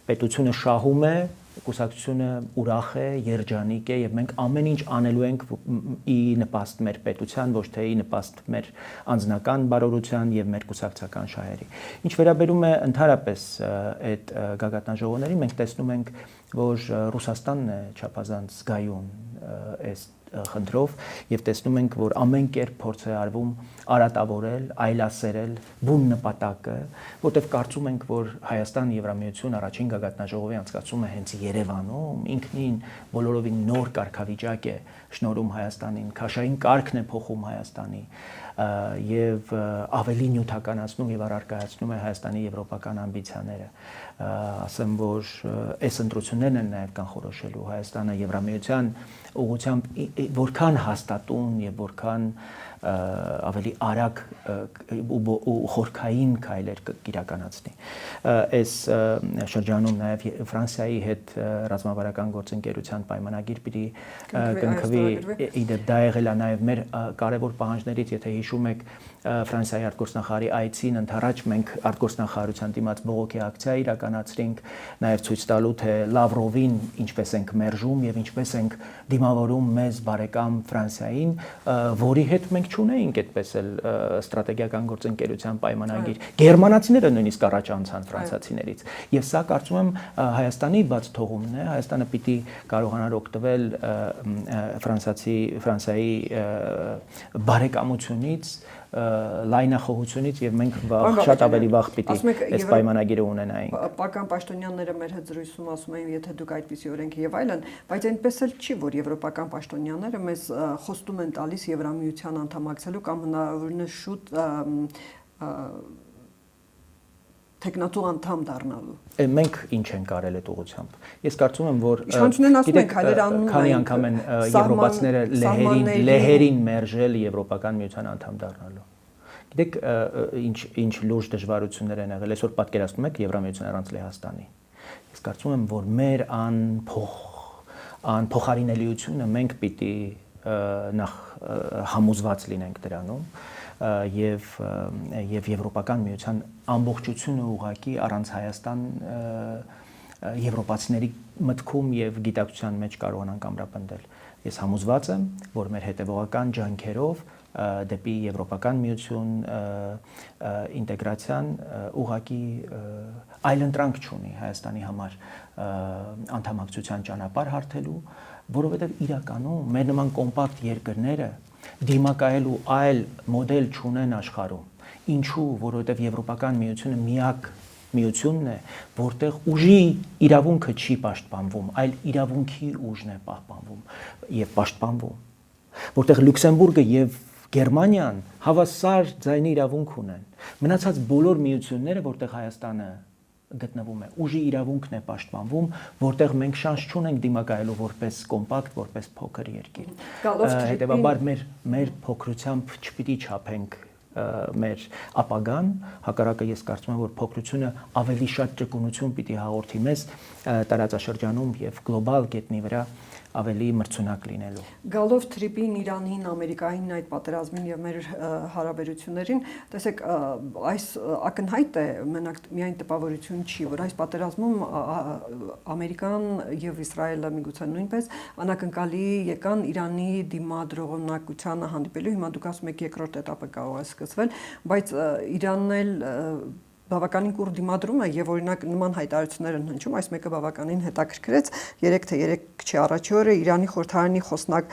Պետությունը շահում է, կուսակցությունը ուրախ է, երջանիկ է եւ մենք ամեն ինչ անելու ենք ի նպաստ մեր պետության, ոչ թե ի նպաստ մեր անձնական բարօրության եւ մեր կուսակցական շահերի։ Ինչ վերաբերում է ընդհանրապես այդ գագաթնաժողովներին, մենք տեսնում ենք, որ Ռուսաստանն է չափազանց զգայուն այս խնդրով եւ տեսնում ենք, որ ամեն կերպ փորձ է արվում արատավորել, այլասերել բուն նպատակը, որտեղ կարծում ենք, որ Հայաստան-Եվրամիություն առաջին գագաթնաժողովի անցկացումը հենց Երևանում ինքնին բոլորովին նոր կարգավիճակ է շնորհում Հայաստանին, քաշային կարգն է փոխում Հայաստանի եւ ավելի նյութականացնում եւ առարկայացնում է Հայաստանի եվրոպական ամբիցիաները։ Ասեմ, որ այս ընտրություններն են նաեւ կանխորոշելու Հայաստանը Եվրամիության ուղղությամբ որքան հաստատուն եւ որքան ավելի արագ ու խորքային քայլեր կիրականացնի։ Այս շրջանում նաև Ֆրանսիայի հետ ռազմավարական գործընկերության պայմանագիր պիտի կնքվի, իդեպ դա եղել է նաև մեր կարևոր պահանջներից, եթե հիշում եք Ֆրանսիայի արտգործնախարարի այցին ընդառաջ մենք արտգործնախարարության դիմաց բողոքի ակցիա իրականացրինք, նաև ցույց տալու թե Լավրովին ինչպես ենք մերժում եւ ինչպես ենք դիմավորում մեզ բարեկամ Ֆրանսիային, որի հետ մենք չունեինք այդպես էլ ստրատեգիական գործընկերության պայմանագիր։ Գերմանացիները նույնիսկ առաջ անցան ֆրանսիացիներից։ Եվ սա կարծում եմ Հայաստանի բաց թողումն է, Հայաստանը պիտի կարողանար օգտվել Ֆրանսիայի բարեկամությունից, լայնախոհությունից եւ մենք շատ ավելի վաղ պիտի այս պայմանագիրը ունենայինք։ Պական պաշտոնյաները մեր հետ զրույցում ասում էին, եթե դուք այդպիսի օրենք եւ այլն, բայց այնպես էլ չի, որ եվրոպական պաշտոնյաները մեզ խոստում են տալիս Եվրամիության անդամակցելու կամ հնարավորինս շուտ տեխնատու անդամ դառնալու։ Մենք ինչ ենք արել այդ ուղղությամբ։ Ես կարծում եմ, որ իշխանություններն ասում են քայլեր անում են, քանի անգամ են եվրոպացիները լեհերին մերժել Եվրոպական միության անդամ դառնալու։ Գիտեք, ինչ լուրջ դժվարություններ են եղել, այսօր պատկերացնում եք Եվրամիություն առանց Լեհաստանի։ Ես կարծում եմ, որ մեր անփոխարինելիությունը մենք պիտի նախ համոզված լինենք դրանում, եւ եվրոպական միության ամբողջությունը ուղղակի առանց Հայաստան եվրոպացիների մտքում եւ գիտակցության մեջ կարողանանք ամրապնդել։ Ես համոզված եմ, որ մեր հետևողական ջանքերով դեպի եվրոպական միություն ինտեգրացիան ուղղակի այլընտրանք չունի Հայաստանի համար անդամակցության ճանապարհ հարթելու, որովհետեւ իրականում մեր նման կոմպակտ երկրները դիմակայելու այլ մոդել չունեն աշխարհում։ Ինչու? Որովհետեւ եվրոպական միությունը միակ միությունն է, որտեղ ուժի իրավունքը չի պաշտպանվում, այլ իրավունքի ուժն է պահպանվում եւ պաշտպանվում։ Որտեղ Լյուքսեմբուրգը եւ Գերմանիան հավասար ձայնի իրավունք ունեն։ Մնացած բոլոր միությունները, որտեղ Հայաստանը գտնվում է, ուժի իրավունքն է պաշտպանվում, որտեղ մենք շանս չունենք դիմակայելու որպես կոմպակտ, որպես փոքր երկիր։ Հետևաբար մեր փոքրությամբ չպիտի չափենք մեր ապագան, հակառակը ես կարծում եմ, որ փոքրությունը ավելի շատ ճկունություն պիտի հաղորդի մեզ տարածաշրջանում եւ գլոբալ գետնի վրա ավելի մրցունակ լինելու։ Գալով թրիպին Իրանին, Ամերիկային, այդ պատերազմին եւ մեր հարաբերություններին, տեսեք, այս ակնհայտ է, մենակ միայն տպավորություն չի, որ այս պատերազմում Ամերիկան եւ Իսրայելը միգուցե նույնպես անակնկալի եկան Իրանի դիմադրողնակությանը հանդիպելու։ Հիմա դուք ասում եք երկրորդ этаպը կարող է սկսվել, բայց Իրանն էլ բավականին կուր դիմադրում է եւ օրինակ նման հայտարարություններ են հնչում, այս մեկը բավականին հետաքրքրեց 3 չի առաջի օրը Իրանի խորհրդարանի խոսնակ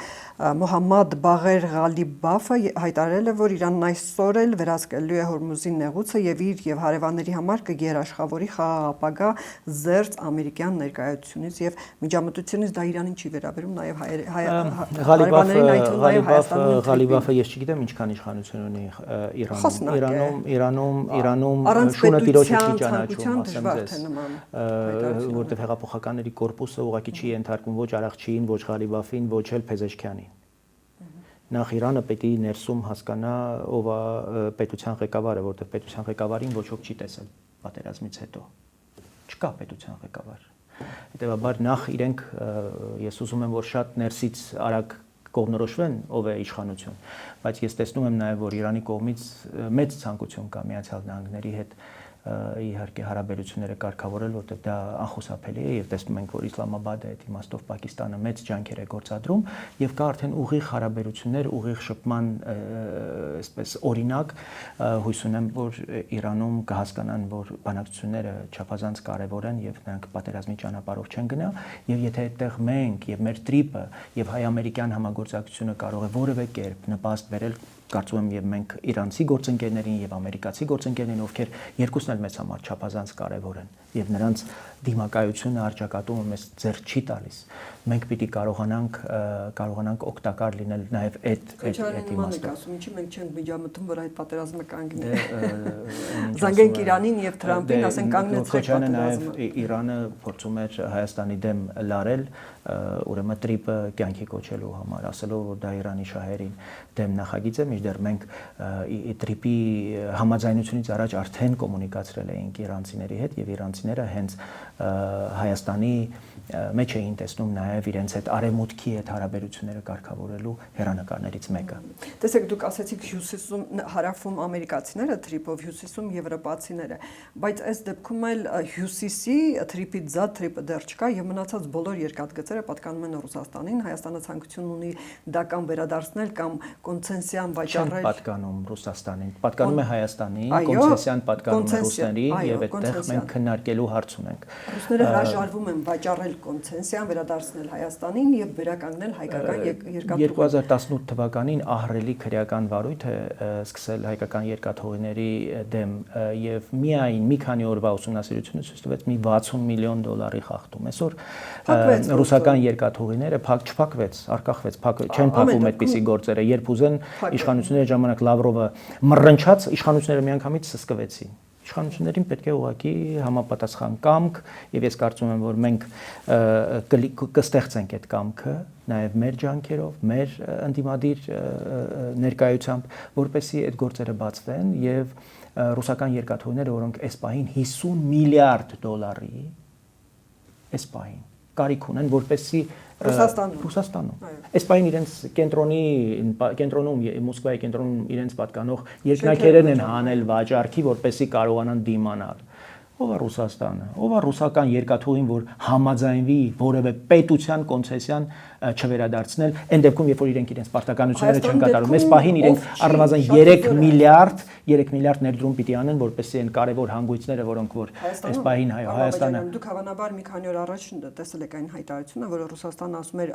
Մոհամմադ Բաղեր Ղալիբաֆը հայտարարել է, որ Իրանն այսօր էլ վերահսկելու է Հորմուզի նեղուցը եւ իր եւ հարևանների համար կգերաշխավորի խաղաղ ապագա զերծ ամերիկյան ներկայությունից եւ միջամտությունից։ Դա Իրանին չի վերաբերում, նաեւ հարևաններին, այդ թվում նաեւ Հայաստանին։ Գալիբաֆը ես չգիտեմ ինչքան իշխանություն ունի Իրանում շունը տիրոջը չի ճանաչում, ասեմ ձեզ, որտեղ հեղափոխականների կորպուսը ուղղակի չի ենթարկվում ոչ Արախչիին, ոչ Ղալիբաֆին, ոչ էլ Փեզեշքյանին։ Նախ Իրանը պետք է ներսում հասկանա ով է պետության ղեկավարը, որտեղ պետության ղեկավարին ոչ ոք չի տեսել պատերազմից հետո։ Չկա պետության ղեկավար։ Հետևաբար նախ իրենք ես ուզում եմ, որ շատ ներսից արագ կողմնորոշվեն ով է իշխանություն, բայց ես տեսնում եմ նաև, որ Իրանի կողմից մեծ ցանկություն կա Միացյալ Նահանգների հետ իհարկե հարաբերությունները կարգավորել, որտեղ դա անխուսափելի է եւ տեսնում ենք, որ Իսլամաբադը այդ իմաստով Պակիստանը մեծ ջանքեր է գործադրում եւ կա արդեն ուղիղ հարաբերություններ, ուղիղ շփման այսպես օրինակ, հույս ունեմ, որ Իրանում կհասկանան, որ բանակցությունները չափազանց կարեւոր են եւ նրանք պատերազմի ճանապարհով չեն գնա եւ եթե այդտեղ մենք եւ մեր տրիպը եւ հայ-ամերիկյան համագործակցությունը կարող է որևէ կերպ նպաստ բերել, կարծում եմ եւ մենք իրանցի գործընկերներին եւ ամերիկացի գործընկերներին, ովքեր երկուսն էլ մեծ համար չափազանց կարեւոր են եւ նրանց դիմակայությունը արժակատումը մեզ ձեռ չի տալիս, մենք պիտի կարողանանք օգտակար լինել նաեւ այդ իմաստով։ Ասում ինչի մենք չենք միջամտում, որ այդ պատերազմը կանգնի։ Զանգենք Իրանին եւ Թրամփին, ասենք կանգնեցեք պատերազմը։ Նաեւ Իրանը փորձում էր Հայաստանի դեմ լարել, ուրեմն տրիպը կյանքի կոչելու համար, ասելով որ դա Իրանի շահերին դեմ նախագիծ է, մինչդեռ մենք տրիպի համաձայնությունից առաջ արդեն կոմունիկացրել էինք իրանցիների հետ եւ իրանցիները հենց Հայաստանի մեջ էին տեսնում նաև իրենց այդ արևմուտքի հետ հարաբերությունները կարգավորելու հեռանկարներից մեկը։ Տեսեք, դուք ասացիք հյուսիսում հարավում ամերիկացիները տրիպով, հյուսիսում եվրոպացիները, բայց այս դեպքում էլ հյուսիսի տրիպից զատ տրիպը դեռ չկա եւ մնացած բոլոր երկաթգծերը պատկանում են Ռուսաստանին, Հայաստանը ցանկություն ունի դա կամ վերադարձնել կամ կոնցեսիան վաճառել։ Պատկանում Ռուսաստանին, պատկանում է Հայաստանին, կոնցեսիան պատկանում է ռուսներին եւ այդտեղ մենք քննարկելու հարց ունենք։ Ռուսները հրաժարվում են վաճառել կոնցեսիան, վերադարձնել Հայաստանին եւ վերականգնել հայկական երկաթուղին։ 2018 թվականին ահռելի քրեական վարույթ է սկսել հայկական երկաթուղիների դեմ եւ միայն մի քանի օրվա ուսումնասիրությունը ցույց տվեց մի $60 միլիոն խախտում։ Այսօր ռուսական երկաթուղիները չփակվեց, արկախվեց, չեն փակվում այդպիսի գործերը, երբ ուզեն իշխանությունների ժամանակ Լավրովը մռնչաց, իշխանությունները միանգամից սսկվեցին։ Իշխանություններին պետք է ուղղակի համապատասխան կամք եւ ես կարծում եմ, որ մենք կստեղծենք այդ կամքը նաեւ մեր ջանքերով, մեր ընդդիմադիր ներկայությամբ, որպեսզի այդ գործերը բացվեն եւ ռուսական երկաթուղիները, որոնք այս պահին $50 միլիարդ այս պահին կարիք ունեն, որպեսզի Ռուսաստանում։ Այս պայն իրենց կենտրոնում Մոսկվայի կենտրոնում իրենց պատկանող երկնաքերերն են հանել վաճառքի, որպեսզի կարողանան դիմանալ։ Ով է Ռուսաստանը, ով է ռուսական երկաթուղին, որ համաձայնվի որևէ պետության կոնցեսիան չվերադարձնել, այն դեպքում, երբ որ իրենց պարտականությունները չեն կատարում։ Այս պահին իրենք առնվազն 3 միլիարդ ներդրում պիտի անեն, որպեսզի այն կարևոր հանգույցները, որոնք որ այս պահին Հայաստանը։ Դուք հավանաբար մի քանի օր առաջ տեսել եք այն հայտարարությունը, որ Ռուսաստանը ասում էր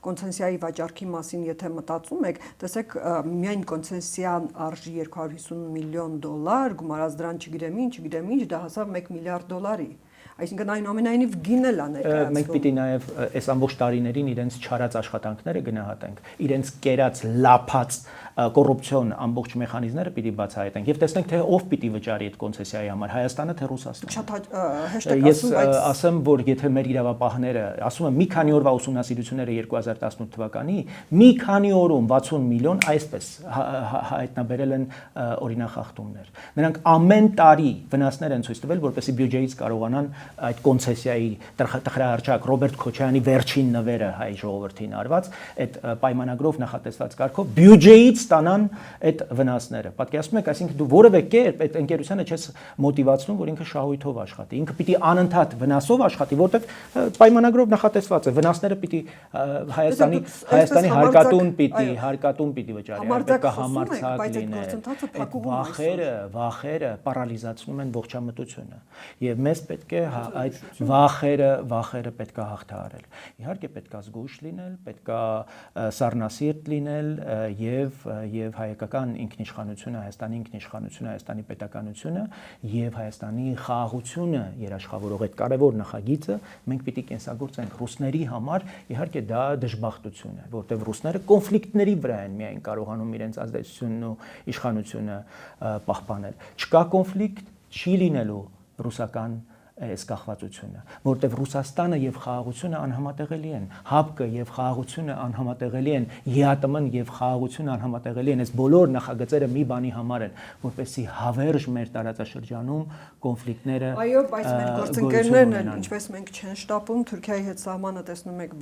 կոնցեսիայի վաճառքի մասին, եթե մտածում եք, տեսեք, միայն կոնցեսիան արժի $250 միլիոն, գումարած դրան չգիտեմ ինչ, դա հասավ $1 միլիարդ։ Այսինքն այնուամենայնիվ գինել է ներկայացվում։ Մենք պիտի նաև այս ամբողջ տարիներին իրենց չարած աշխատանքները գնահատենք, իրենց կերած լափած կոռուպցիոն ամբողջ մեխանիզմները պիտի բացահայտենք եւ տեսնենք թե ով պիտի վճարի այդ կոնցեսիայի համար, Հայաստանը թե Ռուսաստանը։ Շատ հեշտ Ես ասեմ, որ եթե մեր իրավապահները, ասում եմ, մի քանի օրվա ուսումնասիրությունները 2018 թվականի, մի քանի օրում 60 միլիոն այսպես հայտնաբերել են օրինախախտումներ։ Նրանք ամեն տարի վնասներ են ցույց տվել, որպեսզի բյուջեից կարողանան այդ կոնցեսիայի տխրահարճակ Ռոբերտ Քոչարյանի վերջին նվերը հայ ժողովրդին արված այդ պայմանագրով նախատեսված կարգով բյուջեից ստանան այդ վնասները։ Պատկերացնում եք, այսինքն դու որևէ կերպ այդ ընկերությանը չես մոտիվացնում, որ ինքը շահույթով աշխատի։ Ինքը պիտի անընդհատ վնասով աշխատի, որտեղ պայմանագրով նախատեսված է վնասները պիտի Հայաստանի հարկատուն պիտի վճարի, պետք է համարձակ լինել։ Վախերը պարալիզացնում են ողջամտությունը եւ մեզ պետք է այդ վախերը պետք է հաղթահարել։ Իհարկե պետք է զգույշ լինել, պետք է սառնասիրտ լինել եւ հայկական ինքնիշխանությունը, Հայաստանի ինքնիշխանությունը, Հայաստանի պետականությունը եւ Հայաստանի խաղաղությունը երաշխավորող այդ կարևոր նախագիծը մենք պիտի կենսագործենք ռուսների համար, իհարկե դա դժբախտություն է, որտեղ ռուսները կոնֆլիկտների վրա են միայն կարողանում իրենց ազդեցությունն ու իշխանությունը պահպանել։ Չկա կոնֆլիկտ, չի լինելու ռուսական այս կախվածությունը, որտեղ Ռուսաստանը եւ խաղաղությունը անհամատեղելի են, ՀԱՊԿ-ը եւ խաղաղությունը անհամատեղելի են, ԵԱՏՄ-ն եւ խաղաղությունը անհամատեղելի են, այս բոլոր նախագծերը մի բանի համար են, որպեսզի հավերժ մեր տարածաշրջանում կոնֆլիկտները Այո, բայց մեր գործընկերներն են, ինչպես մենք չեն շտապում, Թուրքիայի հետ սահմանը տեսնում եք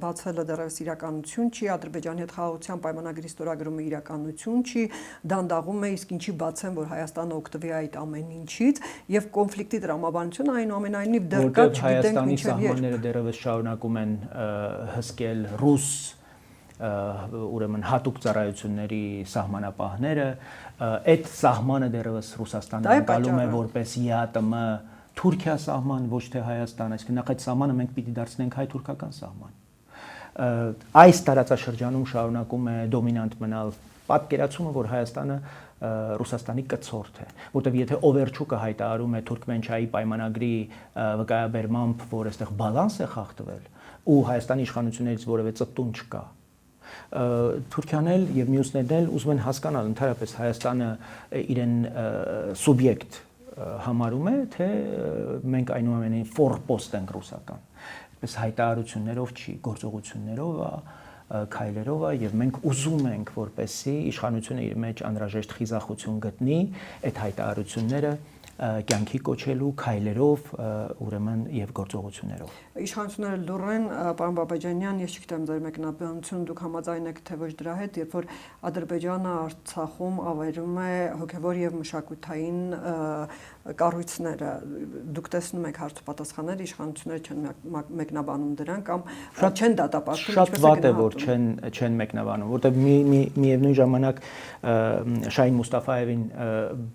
բացվելը դեռևս իրականություն չի, Ադրբեջանի հետ խաղաղության պայմանագրի ստորագրումը իրականություն չի, դանդաղում է, իսկ ինչի բացեն, որ Հայաստանը օգտվի այդ ամեն ինչից եւ կոնֆլիկտի տրամաբանությունը այնուամենայնիվ դեռ կա, չգիտենք Հայաստանի սահմանները դեռևս շարունակում են հսկել ռուս ուրեմն հատուկ ծառայությունների սահմանապահները, այդ սահմանը դեռևս Ռուսաստանը ընկալում է որպես ԵԱՏՄ Թուրքիա սահման, ոչ թե Հայաստան, այսինքն նախ այդ սահմանը մենք պիտի դարձնենք հայ-թուրքական սահման։ Այս տարածաշրջանում շարունակում է դոմինանտ մնալ պատկերացումը, որ Հայաստանը Ռուսաստանի կցորդ է, որտեղ եթե Օվերչուկը հայտարարում է Թուրքմենչայի պայմանագրի վկայաբերմամբ, որ այստեղ բալանս է խախտվել ու Հայաստանի իշխանություններից որևէ ծպտուն չկա, Թուրքիան էլ եւ մյուսներն էլ ուզում են հասկանալ ընդհանրապես Հայաստանը իրեն սուբյեկտ համարում է, թե մենք այնուամենայնիվ ֆորպոստ ենք ռուսական։ Այսպես հայտարարություններով չի, գործողություններով է, քայլերով է եւ մենք ուզում ենք, որպեսզի իշխանությունը իր մեջ անհրաժեշտ խիզախություն գտնի այդ հայտարարությունները կյանքի կոչելու քայլերով ուրեմն եւ գործողություններով։ Իշխանությունները լուռ են, պարոն Բաբաջանյան, ես չգիտեմ ձեր մեկնաբանությունը, դուք համաձայն եք թե ոչ դրա հետ, երբ որ Ադրբեջանը Արցախում ավերում է հոգեվոր եւ մշակութային կառույցները, դուք տեսնում եք հարցպատասխաններ, իշխանությունները չեն մեկնաբանում դրան կամ չեն դատապարտում, շատ վատ է, որ չեն մեկնաբանում, որտեղ միևնույն ժամանակ Շահին Մուստաֆաևին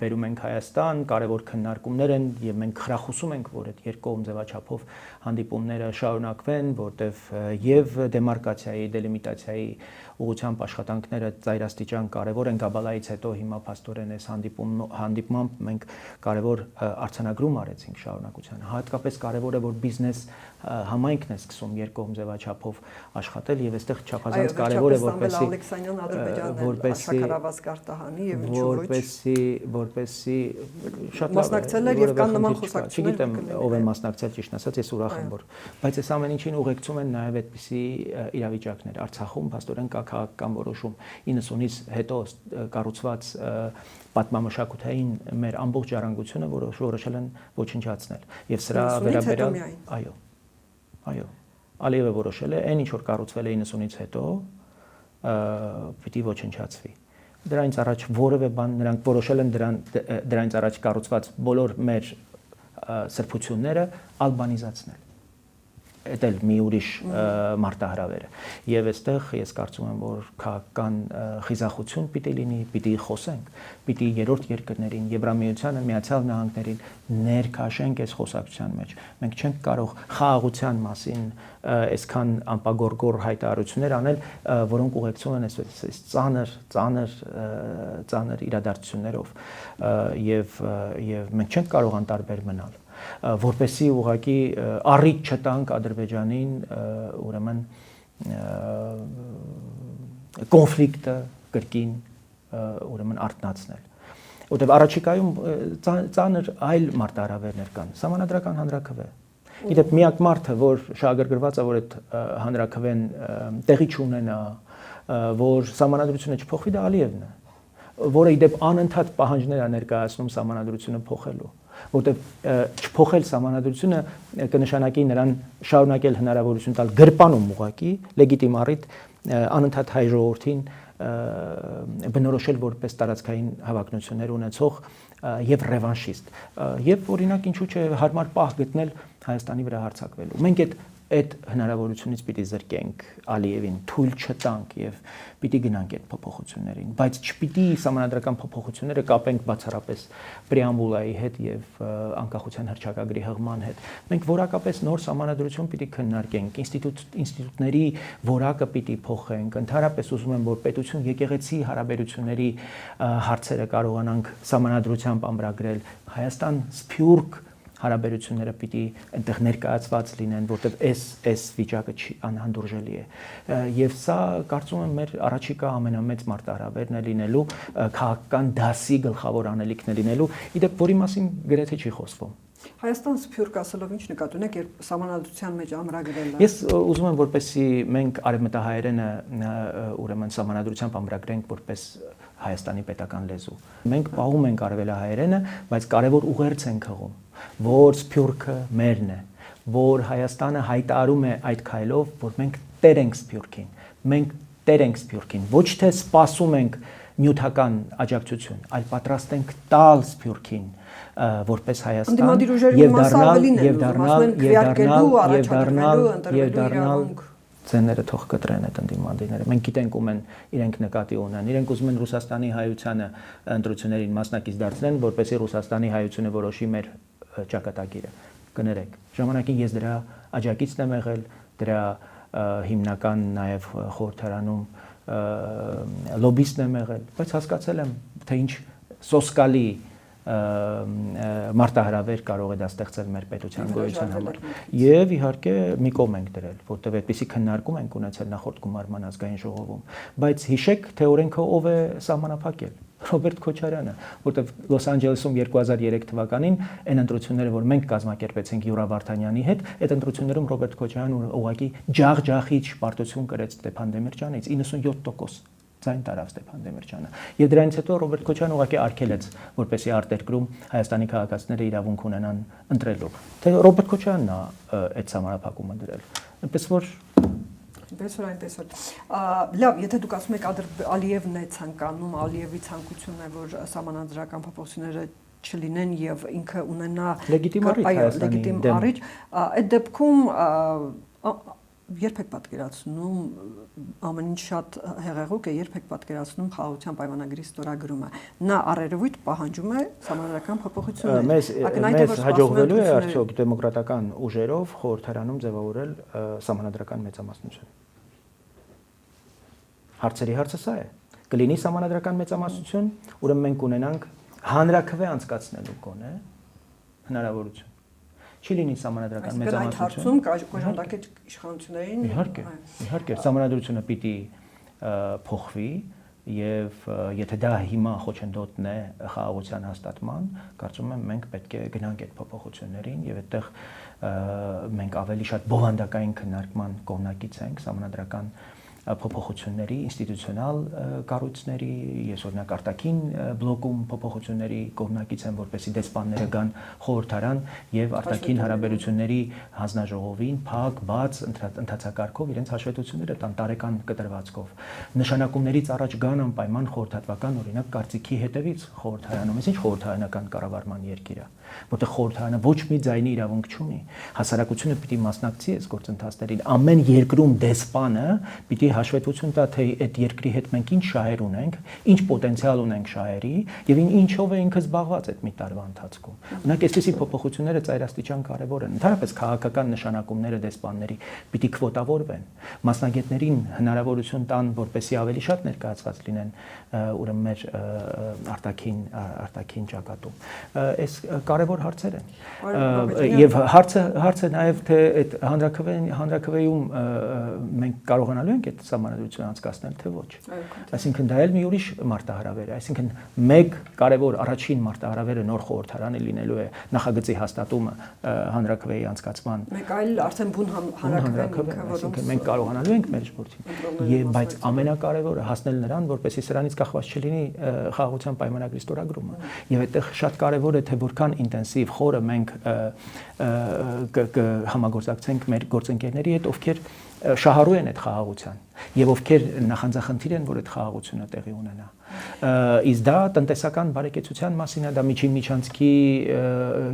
բերում ենք Հայաստան, կարևոր քննարկումներ են եւ մենք խրախուսում ենք, որ այդ երկկողմ ձևաչափով հանդիպումները շարունակվեն, որտեղ եւ դեմարկացիայի, դելիմիտացիայի ուղղությամբ աշխատանքները ծայրաստիճան կարևոր են, Գաբալայից հետո հիմա փաստորեն այս հանդիպմամբ մենք կարևոր արձանագրում արեցինք շարունակությանը։ Հատկապես կարևոր է, որ բիզնես համայնքն է սկսում երկկողմ ձևաչափով աշխատել եւ այստեղ չափազանց կարևոր է, որպեսզի շատ մասնակցել էր եւ կան նման խոսակցություններ։ Չգիտեմ ով է մասնակցել, ճիշտ ասած, ես ուրախ եմ, որ բայց այս ամեն ինչին ուղեկցում են նաեւ այդպիսի իրավիճակներ։ Արցախում փաստորեն կա քաղաքական որոշում 90-ից հետո կառուցված պատմամշակութային մեր ամբողջ ժառանգությունը, որոշել են ոչնչացնել եւ սրա վերաբերյալ այո Ալիևը որոշել է այն ինչ որ կառուցվել է 90-ից հետո պիտի ոչնչացվի։ Դրանից առաջ որևէ բան նրանք որոշել են դրանից առաջ կառուցված բոլոր մեր սրբությունները ալբանիզացնել։ Դա էլ մի ուրիշ մարտահրավեր է։ Եվ այստեղ ես կարծում եմ, որ քաղաքական խիզախություն պիտի լինի, պիտի խոսենք, պիտի երրորդ երկրներին, Եվրամիությանը, Միացյալ Նահանգներին ներքաշենք այս խոսակցության մեջ։ Մենք չենք կարող խաղաղության մասին այսքան անպագորգոր հայտարարություններ անել, որոնք ուղեկցում են այս ծանր իրադարձություններով եւ մենք չենք կարող անտարբեր մնալ, որպեսզի ուղղակի առիթ չտանք Ադրբեջանին ուրեմն կոնֆլիկտը կրկին ուրեմն արտնացնել, որտեղ առաջիկայում ծանր այլ մարտահրավերներ կան, սահմանադրական հանրաքվե։ Իդեպ միակ մարդը, որ շահագրգռված է, որ այդ հանրաքվեն տեղի չունենա, որ սահմանադրությունը չփոխվի, դա Ալիևն է, որը իդեպ անընդհատ պահանջներ է ներկայացնում սահմանադրությունը փոխելու, որտեղ չփոխել սահմանադրությունը կնշանակի նրան շարունակել հնարավորություն տալ գրպանում ուղակի լեգիտիմ առիթ անընդհատ հայ ժողովրդին բնորոշել որպես տարածքային հավակնություններ ունեցող եւ ռևանշիստ եւ օրինակ ինչու՞ չէ հարմար պահ գտնել Հայաստանի վրա հարձակվելու։ Մենք այդ հնարավորությունից պիտի զրկենք Ալիևին, թույլ չտանք եւ պիտի գնանք այդ փոփոխություններին, բայց չպիտի սահմանադրական փոփոխությունները կապենք բացառապես պրեամբուլայի հետ եւ անկախության հռչակագրի հղման հետ։ Մենք որակապես նոր սահմանադրություն պիտի քննարկենք, ինստիտուտների որակը պիտի փոխենք, ընդհանրապես ուզում եմ, որ պետություն եկեղեցի հարաբերությունների հարցերը կարողանանք սահմանադրությամբ ամրագրել, Հայաստան-Սփյուռք հարաբերությունները պիտի այնտեղ ներկայացված լինեն, որտեղ այս վիճակը անհանդուրժելի է։ Եվ սա կարծում եմ մեր առաջիկա ամենամեծ մարտահրավերն է լինելու, քաղաքական դասի գլխավոր անելիքն է լինելու, իդեպ որի մասին գրեթե չի խոսվում։ Հայաստան-Սփյուռք ասելով ինչ նկատի ունեք, երբ սահմանադրության մեջ ամրագրելը։ Ես ուզում եմ, որպեսզի մենք արևմտահայերենը ուրեմն սահմանադրությամբ ամրագրենք որպես Հայաստանի պետական լեզու։ Մենք պահում ենք արևելահայերենը, բայց կարևոր ուղերձ ենք հղում, որ Սփյուռքը մերն է, որ Հայաստանը հայտարարում է այդ քայլով, որ մենք տեր ենք Սփյուռքին, մենք տեր ենք Սփյուռքին, ոչ թե սպասում ենք նյութական աջակցություն, այլ պատրաստ ենք տալ Սփյուռքին որպես Հայաստան եւ դառնալ ցեները թող կտրեն այդ ընդդիմադիրները։ Մենք գիտենք ում են իրենք նկատի ունեն։ Իրենք ուզում են Ռուսաստանի հայությանը ընտրություններին մասնակից դարձնեն, որպեսզի Ռուսաստանի հայությունը որոշի մեր ճակատագիրը։ Կներեք, ժամանակին ես դրա աջակիցն եմ եղել, դրա հիմնական նաև խորհրդարանում լոբիստն եմ եղել, բայց հասկացել եմ, թե ինչ սոսկալի մարտահրավեր կարող է դա ստեղծել մեր պետության գոյության համար։ Եվ իհարկե մի կողմ ենք դրել, որտեղ այդպիսի քննարկում ենք ունեցել նախորդ գումարման ազգային ժողովում, բայց հիշեք, թե օրենքը ով է սահմանափակել։ Ռոբերտ Քոչարյանը, որտեղ Լոս Անջելեսում 2003 թվականին այն ընտրությունները, որ մենք կազմակերպեցինք Յուրա Վարդանյանի հետ, այդ ընտրություններում Ռոբերտ Քոչարյանը ուղղակի ջախ-ջախիչ պարտություն կրեց Ստեփան Դեմիրճյանից 97% ձայն տարավ Ստեփան Դեմիրճյանը։ Եվ դրանից հետո Ռոբերտ Քոչարյանը ուղղակի արգելեց, որպեսզի արտերկրում Հայաստանի քաղաքացիները իրավունք ունենան ընտրելու։ Թե Ռոբերտ Քոչարյանն է այդ սահմանափակումը դրել։ Այնպես որ այնպես որ լավ, եթե դուք ասում եք Ալիևն է ցանկանում, Ալիևի ցանկությունն է, որ սահմանադրական փոփոխությունները չլինեն եւ ինքը ունենա լեգիտիմ առիթ, այդ դեպքում երբ եք պատկերացնում ամեն ինչ շատ հեղեղուկ է, երբ եք պատկերացնում խաղաղության պայմանագրի ստորագրումը։ Նա առերևույթ պահանջում է սահմանադրական փոփոխություններ։ Մեզ հաջողվելու է արդյոք դեմոկրատական ուժերով խորհրդարանում ձևավորել սահմանադրական մեծամասնություն։ Հարցերի հարցը սա է։ Կլինի սահմանադրական մեծամասնություն, ուրեմն մենք ունենանք հանրաքվե անցկացնելու գոնե հնարավորություն։ Չի լինի սահմանադրական մեծամասնություն։ Այդ հարցում կոժանդակետ իշխանություններին։ Իհարկե, սահմանադրությունը պիտի փոխվի եւ եթե դա հիմա խոչընդոտն է խաղաղության հաստատման, կարծում եմ մենք պետք է գնանք այդ փոփոխություններին եւ այդտեղ մենք ավելի շատ բովանդակային քննարկման կողմնակից ենք սահմանադրական փոփոխությունների, ինստիտուցիոնալ կառույցների, ես օրինակ արտաքին բլոկում փոփոխությունների կողմնակից եմ, որպեսզի դեսպանները գան խորհրդարան եւ արտաքին հարաբերությունների հանձնաժողովին փակ, բաց ընթացակարգով իրենց հաշվետվությունները տան տարեկան կտրվածքով։ Նշանակումներից առաջ գան անպայման խորհրդատվական օրինակ կարծիքի հետևից խորհրդարանում, ինչ խորհրդարանական կառավարման երկիր է, որտեղ խորհրդարանը ոչ մի ձայնի իրավունք չունի։ Հասարակությունը պիտի մասնակցի այս գործընթացներին։ Ամեն երկրում դեսպանը պիտի հաշվետվություն տա, թե այդ երկրի հետ մենք ինչ շահեր ունենք, ինչ պոտենցիալ ունենք շահերի եւ ինչով է ինքը զբաղված այդ մի տարվա ընթացքում։ Օրինակ, այսպիսի փոփոխությունները ծայրաստիճան կարեւոր են։ Ընդհանրապես քաղաքական նշանակումները դեսպանների պիտի քվոտավորվեն։ Մասնագետներին հնարավորություն տան, որպեսզի ավելի շատ ներկայացված լինեն ուրեմն մեր արտաքին ճակատում։ Այս կարևոր հարցեր են։ Եվ հարցը նաև թե այդ հանրաքվեում մենք կարողանալու ենք այդ սահմանադրությունը անցկացնել, թե ոչ։ Այսինքն դա էլ մի ուրիշ մարտահրավեր է, այսինքն մեկ կարևոր առաջին մարտահրավերը նոր խորհրդարանը լինելու է նախագծի հաստատումը հանրաքվեի անցկացման։ Մեկ այլ արդեն բուն հանրաքվե, այսինքն մենք կարողանալու ենք մեր ժողովրդին։ Բայց ամենակարևորը հասնել նրան, որպեսզի սրանից կախված չլինի խաղաղության պայմանագրի ստորագրումը։ Եվ այդտեղ շատ կարևոր է, թե որքան ինտենսիվ խորը մենք համագործակցենք մեր գործընկերների հետ, ովքեր շահառու են այդ խաղաղության եւ ովքեր նախանձախնդիր են, որ այդ խաղաղությունը տեղի ունենա։ Իսկ դա տնտեսական բարեկեցության մասին է, դա միջանցքի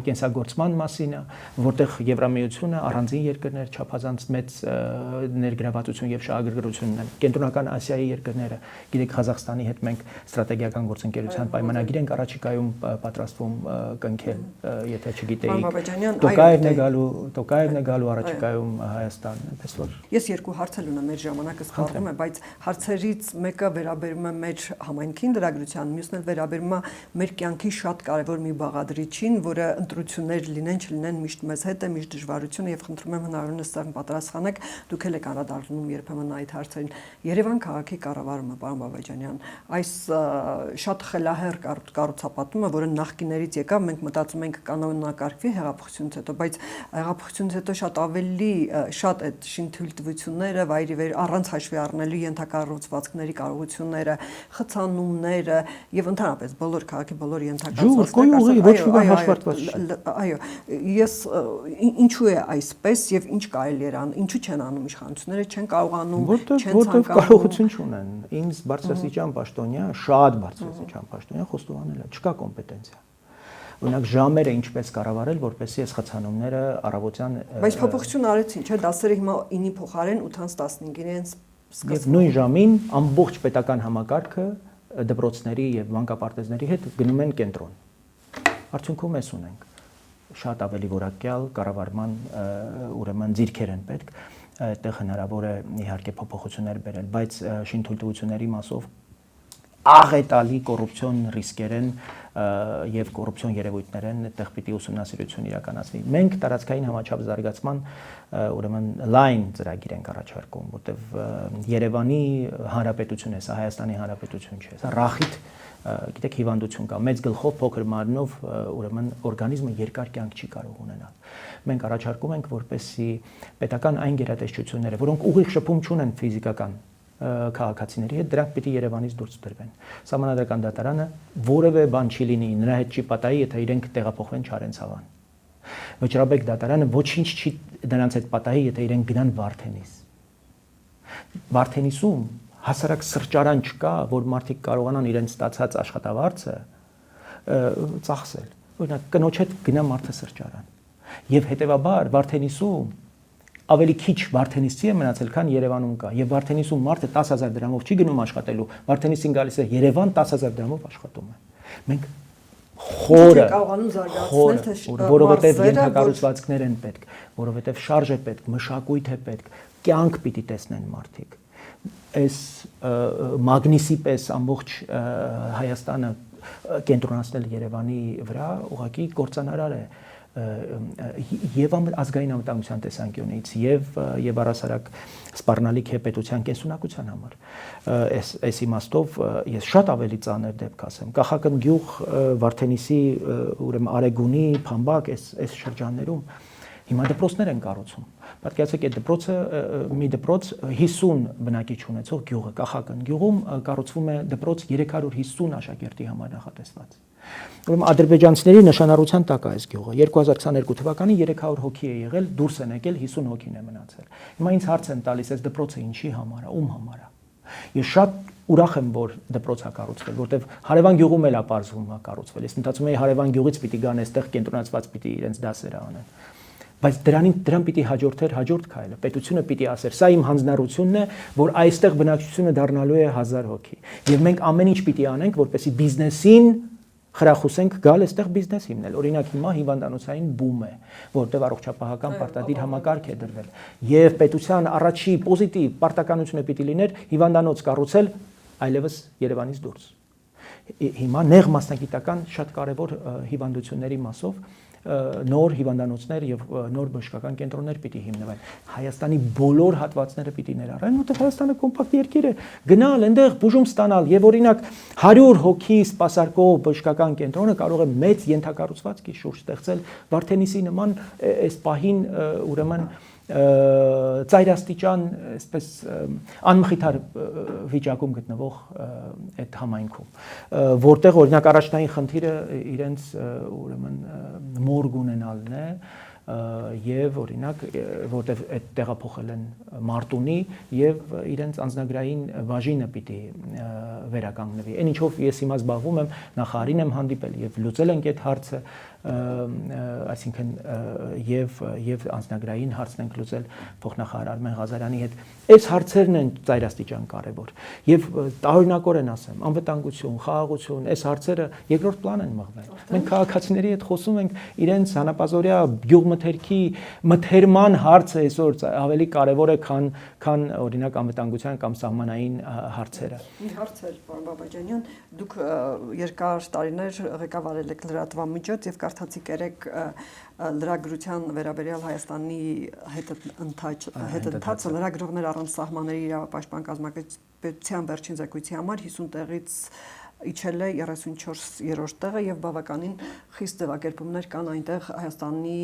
կենսագործման մասին է, որտեղ Եվրամիությունը առանձին երկրներ չափազանց մեծ ներգրավվածություն եւ շահագրգռություն ունեն։ Կենտրոնական Ասիայի երկրները, գիտեք, Ղազախստանի հետ մենք ստրատեգիական գործընկերության պայմանագիր ենք առաջիկայում պատրաստվում կնքել, եթե չգիտեիք։ Տոկաևն է գալու առաջիկայում Հայաստան, այնպես որ Ես երկու հարց ունեմ, մեր ժամանակը սպառվում է, բայց հարցերից մեկը վերաբերում է մեր համայնքին լրագրության, մյուսն էլ վերաբերում է մեր կյանքի շատ կարևոր մի բաղադրիչին, որը ընտրություններ լինեն, չլինեն միշտ մեզ հետ է, միշտ դժվարություն է եւ խնդրում եմ հնարավորինս սա պատասխանեք, դուք եք անդրադառնում երբեմն այդ հարցերին։ Երևան քաղաքի կառավարումը, պարոն Բաբաջանյան, այս շատ խելահեռ կառուցապատումը, որը նախկիներից եկավ, մենք մտածում ենք կանոնակարգվի հեղափոխությունից հետո, բայց հեղափոխությունից հետո շատ ավելի շատ այդ շինթույլտվությունները, վայրիվեր առանց հաշվի առնելու ենթակառուցվածքների կարողությունները, խցանումները եւ ընդհանրապես բոլոր քաղաքի բոլոր ենթակառուցվածքները, այո, ես ինչու է այսպես եւ ինչ կարելի է անում, ինչու չեն անում իշխանությունները, չեն կարողանում, չեն ցանկանում, կարողություն չունեն։ Ինձ բարձրաստիճան պաշտոնյա, շատ բարձրաստիճան պաշտոնյա խոստովանել է, չկա կոմպետենցիա։ Օրինակ ժամերը ինչպես կառավարել, որպեսզի այս խցանումները առավոտյան Բայց փոփոխություն արեցին, չէ՞, դասերը հիմա 9-ի փոխարեն 8-ից 15-ին իրենց սկսվում։ Նույն ժամին ամբողջ պետական համակարգը դպրոցների եւ մանկապարտեզների հետ գնում են կենտրոն։ Արդյունքում էս ունենք շատ ավելի որակյալ կառավարման ուրեմն ձիրքեր են պետք, այդտեղ հնարավոր է իհարկե փոփոխություններ բերել, բայց շինթույլտվությունների մասով աղետալի կոռուպցիոն ռիսկեր են եւ կոռուպցիոն երևույթներ են, այդտեղ պիտի ուսումնասիրություն իրականացվի։ Մենք տարածքային համաչափ զարգացման ուրեմն լայն ծրագիր ենք առաջարկում, որտեղ Երևանի հանրապետություն է, սա Հայաստանի հանրապետություն չէ, սա ռախիտ, գիտեք, հիվանդություն կա, մեծ գլխով փոքր մարմնով ուրեմն օրգանիզմը երկար կյանք չի կարող ունենալ։ Մենք առաջարկում ենք, որպեսզի պետական այն գերատեսչությունները, որոնք ուղիղ շփում չունեն ֆիզիկական քաղաքացիների հետ, դրանք պիտի Երևանից դուրս դրվեն։ Սահմանադրական դատարանը որևէ բան չի լինի, նրա հետ չի պատահի, եթե իրենք տեղափոխվեն Չարենցավան։ Վճռաբեկ դատարանը ոչինչ չի նրանց հետ պատահի, եթե իրենք գնան Վարդենիս։ Վարդենիսում հասարակ սրճարան չկա, որ մարդիկ կարողանան իրենց ստացած աշխատավարձը ծախսել։ Օրինակ կնոջ հետ գնա մարդը սրճարան։ Եվ հետեւաբար Վարդենիսում ավելի քիչ Վարդենիսցի է մնացել, քան Երևանում կա։ Եվ Վարդենիսում մարդը 10000 դրամով չի գնում աշխատելու, Վարդենիսին գալիս է Երևան 10000 դրամով աշխատում է։ Մենք խորը կարողանում զարգացնել, թե որովհետև ենթակառուցվածքներ են պետք, որովհետև շարժ է պետք, մշակույթ է պետք, կյանք պիտի տեսնեն մարդիկ։ Այս մագնիսի պես ամբողջ Հայաստանը կենտրոնացնել Երևանի վրա ուղղակի կործանարար է եւ ազգային անվտանգության տեսանկյունից եւ առասարակ սպառնալիք է պետության կենսունակության համար։ Այս իմաստով ես շատ ավելի ծանր դեպք ասեմ։ Կախակն գյուղ Վարդենիսի ուրեմն Արեգունի, Փամբակ այս շրջաններում հիմա դպրոցներ են կառուցում, Պատկերացրեք, այդ դպրոցը մի դպրոց 50 բնակիչ ունեցող գյուղը, Կախական գյուղում կառուցվում է դպրոց 350 աշակերտի համար նախատեսված։ Ուրեմն ադրբեջանցիների նշանառության տակ է այս գյուղը։ 2022 թվականին 300 հոգի է եղել, դուրս են եկել, 50 հոգին է մնացել։ Հիմա ինձ հարց են տալիս, այս դպրոցը ինչի համար է, ում համար է։ Ես շատ ուրախ եմ, որ դպրոց է կառուցվել, որտեվ Հարևան գյուղում էլ է պարզվում է կառուցվել։ Ես մտածում եի Հարևան գյուղից պիտի գան այստեղ կենտրոնացված պիտի իրենց դասերը անեն։ Բայց դրան պիտի հաջորդեր հաջորդ քայլը։ Պետությունը պիտի ասեր, սա իմ հանձնառությունն է, որ այստեղ բնակչությունը դառնալու է 1000 հոգի։ Եվ մենք ամեն ինչ պիտի անենք, որպեսզի բիզնեսին խրախուսենք գալ այստեղ բիզնես հիմնել։ Օրինակ հիմա հիվանդանոցային բում է, որտեղ առողջապահական պարտադիր համակարգ է դրվել։ Եվ պետության առաջի պոզիտիվ պարտականությունը պիտի լիներ հիվանդանոց կառուցել այլևս Երևանից դուրս։ Հիմա նեղ մասնագիտական շատ կարևոր հիվանդությունների մասով նոր հիվանդանոցներ եւ նոր բժշկական կենտրոններ պիտի հիմնվեն։ Հայաստանի բոլոր հատվածները պիտի ներառեն, որտեղ Հայաստանը կոմպակտ երկիր է, գնալ այնտեղ բուժում ստանալ եւ օրինակ 100 հոգի սպասարկող բժշկական կենտրոնը կարող է մեծ ենթակառուցվածքի շուրջ ստեղծել Վարդենիսի նման այս պահին ուրեմն ծայրաստիճան, այսպես անմխիթար վիճակում գտնվող այդ համայնքում, որտեղ օրինակ առաջնային խնդիրը իրենց ուրեմն մորգ ունենալն է եւ օրինակ որտեղ այդ տեղափոխել են Մարտունի եւ իրենց անձնագրային բաժինը պիտի վերականգնվի։ Այն ինչով ես հիմա զբաղվում եմ, նախարարին եմ հանդիպել եւ լուծել ենք այդ հարցը, այսինքն եւ անձնագրային հարցն ենք լուծել փոխնախարար Արմեն Ղազարյանի հետ։ Այս հարցերն են ծայրաստիճան կարևոր։ Եվ տարօրինակորեն ասեմ, անվտանգություն, խաղաղություն, այս հարցերը երկրորդ պլան են մղվել։ Մենք քաղաքացիների հետ խոսում ենք իրենց հանապազօրյա գյուղմթերքի մթերման հարցը այսօր ավելի կարևոր է, քան օրինակ անվտանգության կամ սահմանային հարցերը։ Մի հարց էր, պարոն Բաբաջանյան, դուք երկար տարիներ ղեկավարել եք լրատվամիջոց եւ կարդացի կերեք լրագրության վերաբերյալ Հայաստանի հետընթացը լրագրողներ առանց սահմանների իրավապաշտպան կազմակերպության վերջին զեկույցի համար 50 տեղից իջել է 34-րդ տեղը եւ բավականին խիստ ձևակերպումներ կան այնտեղ Հայաստանի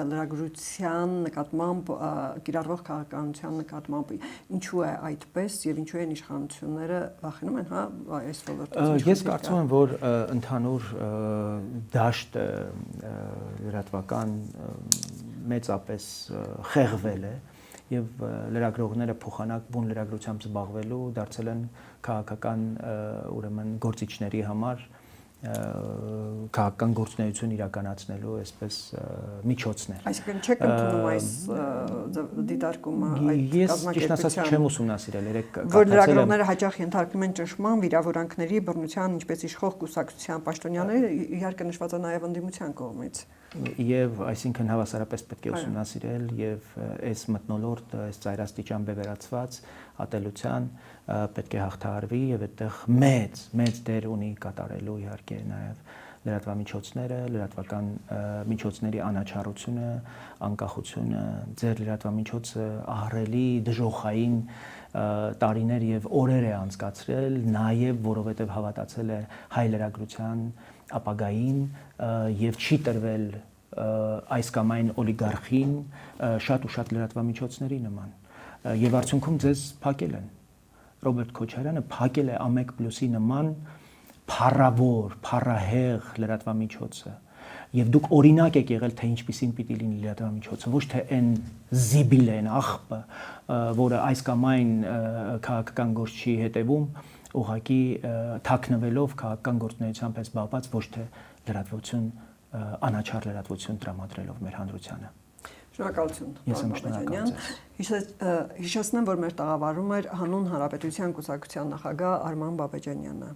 լրագրության նկատմամբ կիրառվող քաղաքականության նկատմամբ ինչու է այդպես եւ ինչու են իշխանությունները վախենում են այս ոլորտից։ Ես կարծում եմ, որ ընդհանուր դաշտը լրատվական մեծապես խեղվել է եւ լրագրողները փոխանակ բուն լրագրությամբ զբաղվելու դարձել են քաղաքական ուրեմն գործիչների համար քաղաքական գործունեություն իրականացնելու այսպես միջոցներ։ Այսինքն չեք ընդունում այս դիտարկումը այդ կազմակերպության։ Ես չեմ ուսումնասիրել, երեք որ լրագրողները հաճախ ենթարկվում են ճնշման, վիրավորանքների, բռնության, ինչպես իշխող կուսակցության պաշտոնյաները իհարկե նշված է նաև ընդդիմության կողմից։ Եվ այսինքն հավասարապես պետք է ուսումնասիրել եւ այս մթնոլորտը, այս ծայրաստիճան բևեռացված ատելության պետք է հաղթահարվի եւ այդտեղ մեծ դեր ունի կատարելու իհարկե նաեւ լրատվամիջոցները, լրատվական միջոցների անաչառությունը, անկախությունը, ձեր լրատվամիջոցը ահռելի դժոխային տարիներ եւ օրեր է անցկացրել, նաեւ որովհետեւ հավատացել է հայ լրագրության ապագային եւ չի տրվել այս կամ այն օլիգարխին շատ ու շատ լրատվամիջոցների նման եւ արդյունքում ձեզ փակել են Ռոբերտ Քոչարյանը փակել է Ամեկ+-ի նման փառավոր, փառահեղ լրատվամիջոցը եւ դուք օրինակ եք եղել թե ինչպիսին պիտի լինի լրատվամիջոցը, ոչ թե այն զիբիլեն աղբը, որը այս կամ այն քաղաքական գործի հետևում ուղղակի թաքնվելով քաղաքական գործունեությամբ է զբաղված, ոչ թե լրատվություն անաչառ լրատվություն տրամադրելով մեր հանրությանը։ Շնորհակալություն։ Ես եմ շնորհակալ ձեզ։ Հիշեցնեմ, որ մեր տաղավարում էր Հանուն Հանրապետության կուսակցության նախագահ Արման Բաբաջանյանը։